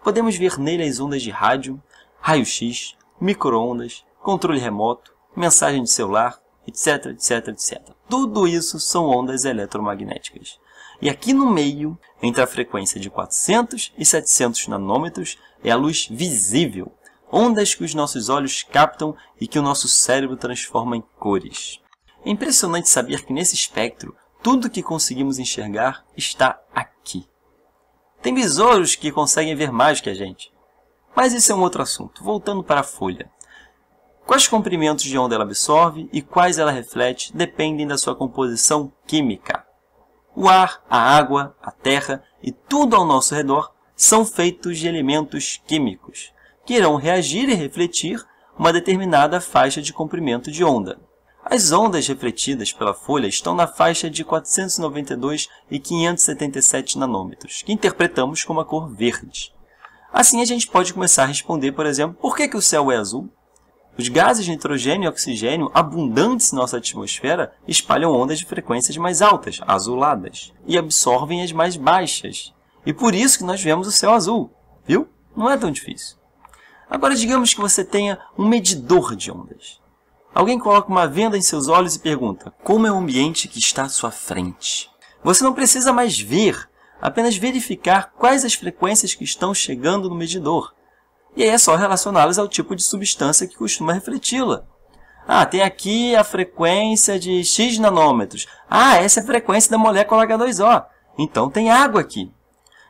Podemos ver nele as ondas de rádio, raio-x, micro-ondas, controle remoto, mensagem de celular, etc, etc, etc. Tudo isso são ondas eletromagnéticas. E aqui no meio, entre a frequência de 400 e 700 nanômetros, é a luz visível, ondas que os nossos olhos captam e que o nosso cérebro transforma em cores. É impressionante saber que nesse espectro, tudo que conseguimos enxergar está aqui. Tem besouros que conseguem ver mais que a gente. Mas isso é um outro assunto. Voltando para a folha. Quais comprimentos de onda ela absorve e quais ela reflete dependem da sua composição química. O ar, a água, a terra e tudo ao nosso redor são feitos de elementos químicos, que irão reagir e refletir uma determinada faixa de comprimento de onda. As ondas refletidas pela folha estão na faixa de 492 e 577 nanômetros, que interpretamos como a cor verde. Assim a gente pode começar a responder, por exemplo, por que o céu é azul? Os gases de nitrogênio e oxigênio abundantes em nossa atmosfera espalham ondas de frequências mais altas, azuladas, e absorvem as mais baixas. E por isso que nós vemos o céu azul, viu? Não é tão difícil. Agora digamos que você tenha um medidor de ondas. Alguém coloca uma venda em seus olhos e pergunta, como é o ambiente que está à sua frente? Você não precisa mais ver, apenas verificar quais as frequências que estão chegando no medidor. E aí é só relacioná-las ao tipo de substância que costuma refleti-la. Ah, tem aqui a frequência de X nanômetros. Ah, essa é a frequência da molécula H2O. Então tem água aqui.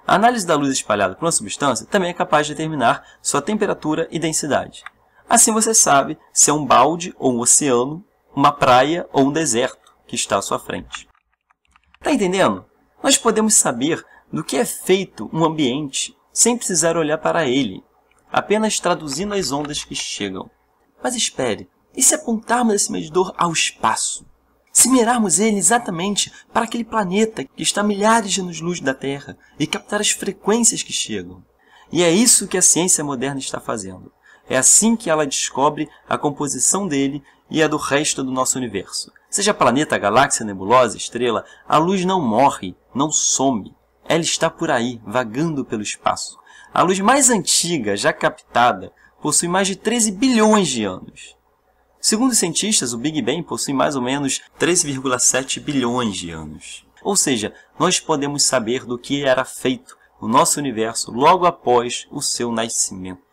A análise da luz espalhada por uma substância também é capaz de determinar sua temperatura e densidade. Assim você sabe se é um balde ou um oceano, uma praia ou um deserto que está à sua frente. Está entendendo? Nós podemos saber do que é feito um ambiente sem precisar olhar para ele, apenas traduzindo as ondas que chegam. Mas espere, e se apontarmos esse medidor ao espaço? Se mirarmos ele exatamente para aquele planeta que está a milhares de anos-luz da Terra e captar as frequências que chegam? E é isso que a ciência moderna está fazendo. É assim que ela descobre a composição dele e a do resto do nosso universo. Seja planeta, galáxia, nebulosa, estrela, a luz não morre, não some. Ela está por aí, vagando pelo espaço. A luz mais antiga já captada possui mais de 13 bilhões de anos. Segundo os cientistas, o Big Bang possui mais ou menos 13,7 bilhões de anos. Ou seja, nós podemos saber do que era feito o nosso universo logo após o seu nascimento.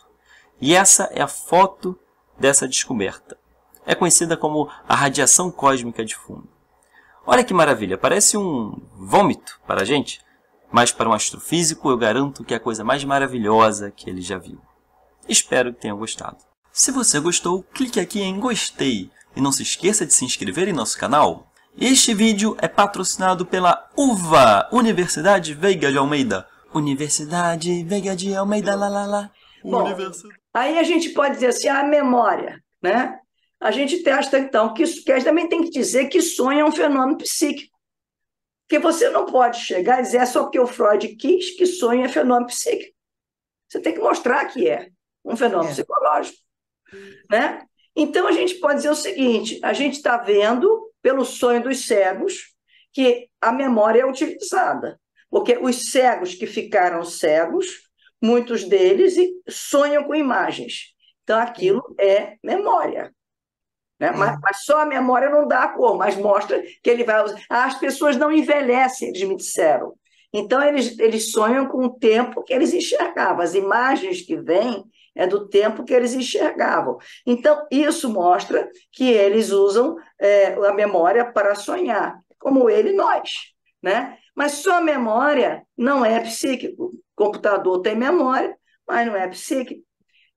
E essa é a foto dessa descoberta. É conhecida como a radiação cósmica de fundo. Olha que maravilha, parece um vômito para a gente, mas para um astrofísico eu garanto que é a coisa mais maravilhosa que ele já viu. Espero que tenham gostado. Se você gostou, clique aqui em gostei e não se esqueça de se inscrever em nosso canal. Este vídeo é patrocinado pela UVA, Universidade Veiga de Almeida. Universidade Veiga de Almeida, lá, lá, lá. Bom, aí a gente pode dizer assim, a memória, né? A gente testa, então, que a gente também tem que dizer que sonho é um fenômeno psíquico. Porque você não pode chegar e dizer é só porque o Freud quis que sonho é fenômeno psíquico. Você tem que mostrar que é um fenômeno psicológico, né? Então, a gente pode dizer o seguinte, a gente está vendo, pelo sonho dos cegos, que a memória é utilizada. Porque os cegos que ficaram cegos, muitos deles sonham com imagens. Então, aquilo é memória. Né? Mas só a memória não dá a cor, mas mostra que ele vai usar. As pessoas não envelhecem, eles me disseram. Então, eles sonham com o tempo que eles enxergavam. As imagens que vêm é do tempo que eles enxergavam. Então, isso mostra que eles usam a memória para sonhar, como ele e nós. Né? Mas só a memória não é psíquico. O computador tem memória, mas não é psíquico.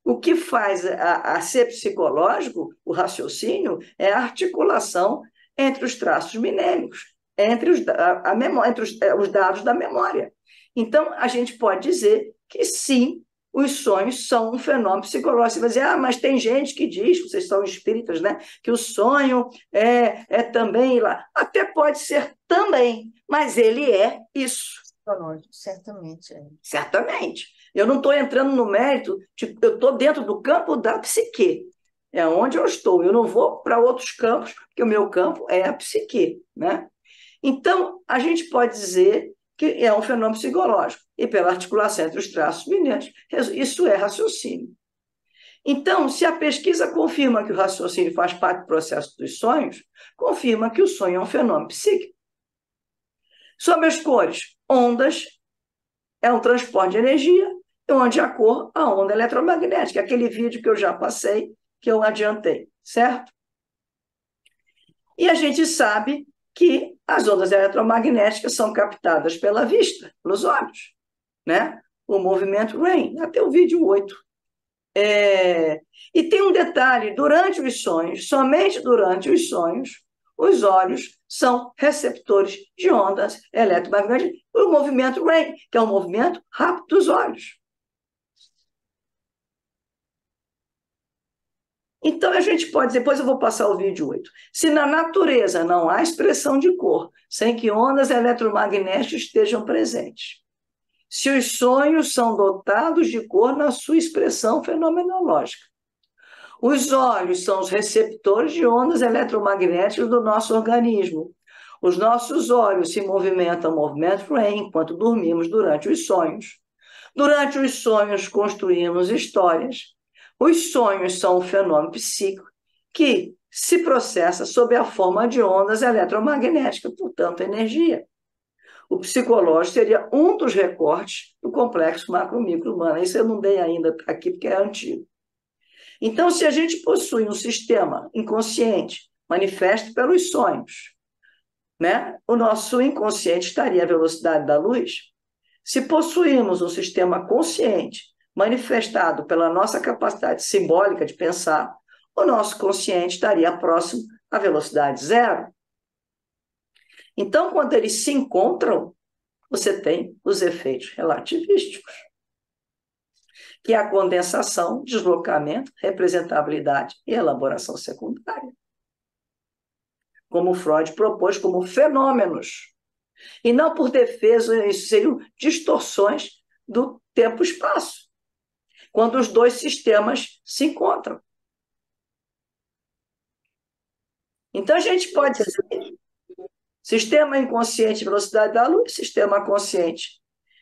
O que faz a ser psicológico, o raciocínio, é a articulação entre os traços minêmicos, entre os dados da memória. Então, a gente pode dizer que sim, os sonhos são um fenômeno psicológico. Você vai dizer, mas tem gente que diz, vocês são espíritas, né, que o sonho é também lá. Até pode ser também, mas ele é isso. Certamente é. Certamente. Eu não estou entrando no mérito, eu estou dentro do campo da psique. É onde eu estou. Eu não vou para outros campos, porque o meu campo é a psique. Né? Então, a gente pode dizer que é um fenômeno psicológico. E pela articulação entre os traços mineiros, isso é raciocínio. Então, se a pesquisa confirma que o raciocínio faz parte do processo dos sonhos, confirma que o sonho é um fenômeno psíquico. Sobre as cores, ondas é um transporte de energia, onde a cor, a onda eletromagnética, aquele vídeo que eu já passei, que eu adiantei, certo? E a gente sabe que as ondas eletromagnéticas são captadas pela vista, pelos olhos, né? O movimento RAIN, até o vídeo 8. E tem um detalhe, durante os sonhos, somente durante os sonhos, os olhos são receptores de ondas eletromagnéticas, o movimento RAIN, que é um movimento rápido dos olhos. Então, a gente pode dizer, depois eu vou passar o vídeo 8, se na natureza não há expressão de cor, sem que ondas eletromagnéticas estejam presentes, se os sonhos são dotados de cor na sua expressão fenomenológica, os olhos são os receptores de ondas eletromagnéticas do nosso organismo. Os nossos olhos se movimentam o movimento RAIN enquanto dormimos durante os sonhos. Durante os sonhos construímos histórias. Os sonhos são um fenômeno psíquico que se processa sob a forma de ondas eletromagnéticas, portanto, energia. O psicológico seria um dos recortes do complexo macro-micro-humano. Isso eu não dei ainda aqui porque é antigo. Então, se a gente possui um sistema inconsciente manifesto pelos sonhos, né? O nosso inconsciente estaria à velocidade da luz. Se possuímos um sistema consciente, manifestado pela nossa capacidade simbólica de pensar, o nosso consciente estaria próximo à velocidade zero. Então, quando eles se encontram, você tem os efeitos relativísticos, que é a condensação, deslocamento, representabilidade e elaboração secundária, como Freud propôs como fenômenos. E não por defesa, isso seriam distorções do tempo-espaço, quando os dois sistemas se encontram. Então, a gente pode dizer sistema inconsciente, velocidade da luz, sistema consciente.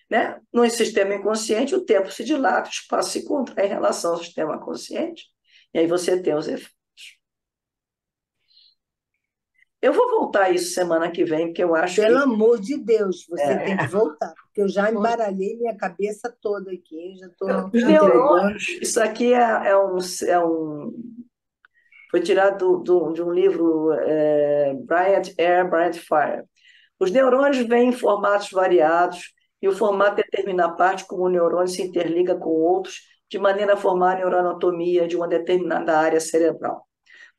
Né? No sistema inconsciente, o tempo se dilata, o espaço se contrai em relação ao sistema consciente, e aí você tem os efeitos. Eu vou voltar a isso semana que vem, porque eu acho Pelo que... amor de Deus, você tem que voltar, porque eu já embaralhei minha cabeça toda aqui, já estou entregando. Isso aqui foi tirado de um livro, Bright Air, Bright Fire. Os neurônios vêm em formatos variados, e o formato determina a parte como o neurônio se interliga com outros, de maneira a formar a neuroanatomia de uma determinada área cerebral.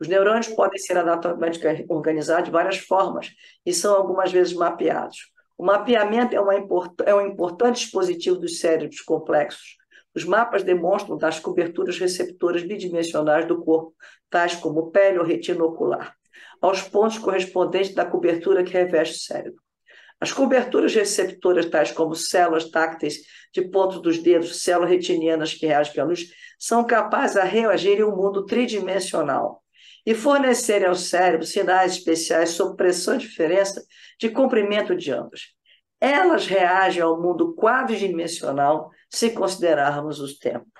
Os neurônios podem ser anatomicamente organizados de várias formas e são algumas vezes mapeados. O mapeamento é um importante dispositivo dos cérebros complexos. Os mapas demonstram as coberturas receptoras bidimensionais do corpo, tais como pele ou retina ocular, aos pontos correspondentes da cobertura que reveste o cérebro. As coberturas receptoras, tais como células tácteis de pontos dos dedos, células retinianas que reagem pela luz, são capazes de reagir em um mundo tridimensional e fornecerem ao cérebro sinais especiais sob pressão e diferença de comprimento de ondas. Elas reagem ao mundo quadridimensional se considerarmos o tempo.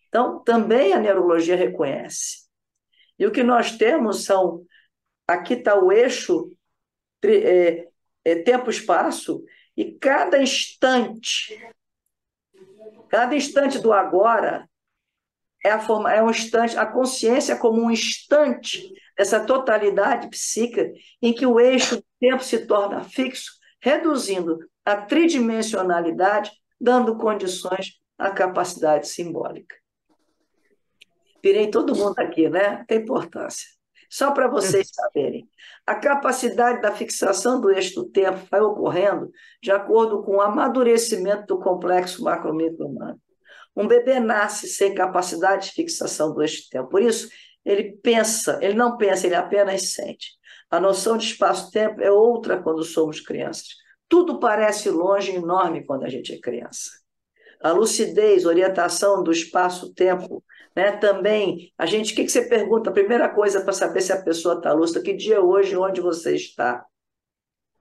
Então, também a neurologia reconhece. E o que nós temos são... Aqui está o eixo tempo-espaço, e cada instante do agora é um instante, a consciência como um instante dessa totalidade psíquica em que o eixo do tempo se torna fixo, reduzindo a tridimensionalidade, dando condições à capacidade simbólica. Virei todo mundo aqui, né? Tem importância. Só para vocês saberem, a capacidade da fixação do eixo do tempo vai ocorrendo de acordo com o amadurecimento do complexo macro-micro humano. Um bebê nasce sem capacidade de fixação do eixo do tempo. Por isso, ele não pensa, ele apenas sente. A noção de espaço-tempo é outra quando somos crianças. Tudo parece longe e enorme quando a gente é criança. A lucidez, orientação do espaço-tempo, né? Também, o que você pergunta? A primeira coisa para saber se a pessoa está lúcida, que dia é hoje, onde você está?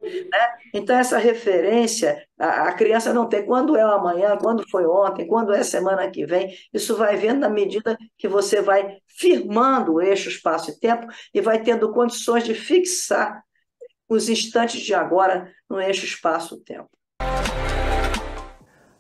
Né? Então, essa referência, a criança não tem quando é o amanhã, quando foi ontem, quando é semana que vem, isso vai vendo na medida que você vai firmando o eixo espaço e tempo e vai tendo condições de fixar os instantes de agora no eixo espaço-tempo.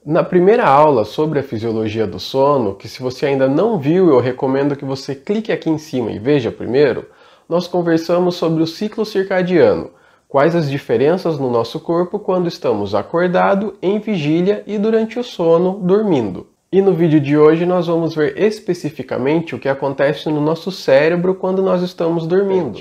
Na primeira aula sobre a fisiologia do sono, que se você ainda não viu, eu recomendo que você clique aqui em cima e veja primeiro, nós conversamos sobre o ciclo circadiano, quais as diferenças no nosso corpo quando estamos acordado, em vigília e durante o sono, dormindo. E no vídeo de hoje nós vamos ver especificamente o que acontece no nosso cérebro quando nós estamos dormindo.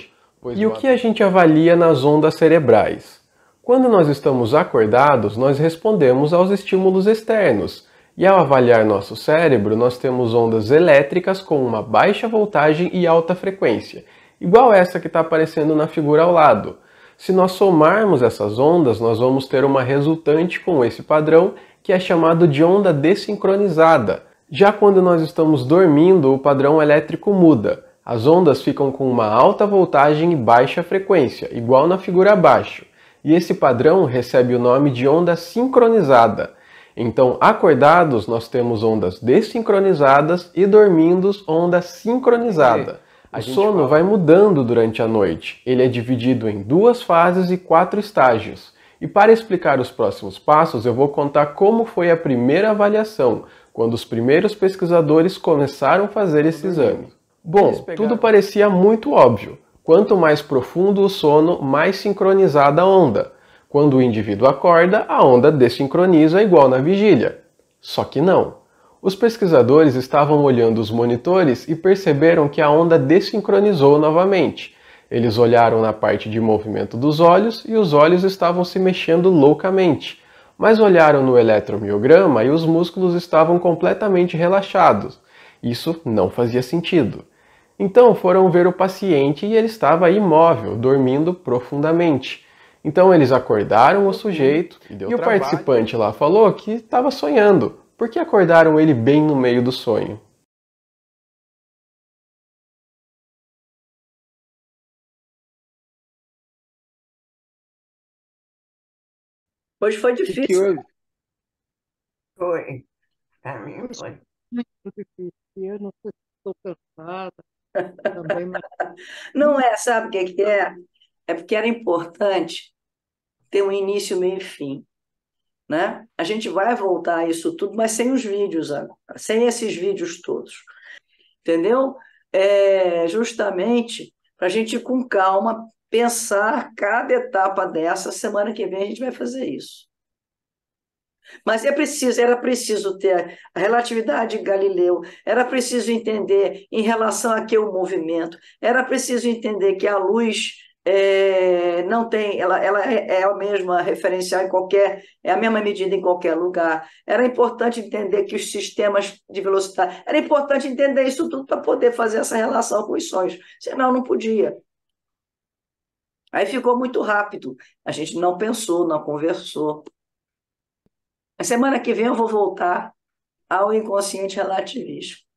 E o que a gente avalia nas ondas cerebrais. Quando nós estamos acordados, nós respondemos aos estímulos externos. E ao avaliar nosso cérebro, nós temos ondas elétricas com uma baixa voltagem e alta frequência, igual essa que está aparecendo na figura ao lado. Se nós somarmos essas ondas, nós vamos ter uma resultante com esse padrão, que é chamado de onda desincronizada. Já quando nós estamos dormindo, o padrão elétrico muda. As ondas ficam com uma alta voltagem e baixa frequência, igual na figura abaixo. E esse padrão recebe o nome de onda sincronizada. Então, acordados, nós temos ondas desincronizadas e dormindo, onda sincronizada. O sono vai mudando durante a noite. Ele é dividido em 2 fases e 4 estágios. E para explicar os próximos passos, eu vou contar como foi a primeira avaliação, quando os primeiros pesquisadores começaram a fazer esse exame. Bom, tudo parecia muito óbvio. Quanto mais profundo o sono, mais sincronizada a onda. Quando o indivíduo acorda, a onda dessincroniza igual na vigília. Só que não. Os pesquisadores estavam olhando os monitores e perceberam que a onda dessincronizou novamente. Eles olharam na parte de movimento dos olhos e os olhos estavam se mexendo loucamente. Mas olharam no eletromiograma e os músculos estavam completamente relaxados. Isso não fazia sentido. Então foram ver o paciente e ele estava imóvel, dormindo profundamente. Então eles acordaram o sujeito e o participante lá falou que estava sonhando, porque acordaram ele bem no meio do sonho. Hoje foi O que difícil. houve? Foi. Para mim Muito foi. difícil. Eu não sei se estou cansada também, mas Não é, sabe o que que é? É porque era importante ter um início, meio e fim, né? A gente vai voltar a isso tudo, mas sem os vídeos agora, sem esses vídeos todos, entendeu? Justamente para a gente ir com calma pensar cada etapa dessa. Semana que vem a gente vai fazer isso. Mas era preciso ter a relatividade de Galileu, era preciso entender em relação a que o movimento, era preciso entender que a luz não tem, ela é a mesma referencial em qualquer, é a mesma medida em qualquer lugar. Era importante entender que os sistemas de velocidade, era importante entender isso tudo para poder fazer essa relação com os sonhos, senão não podia. Aí ficou muito rápido, a gente não pensou, não conversou. A semana que vem eu vou voltar ao inconsciente relativístico.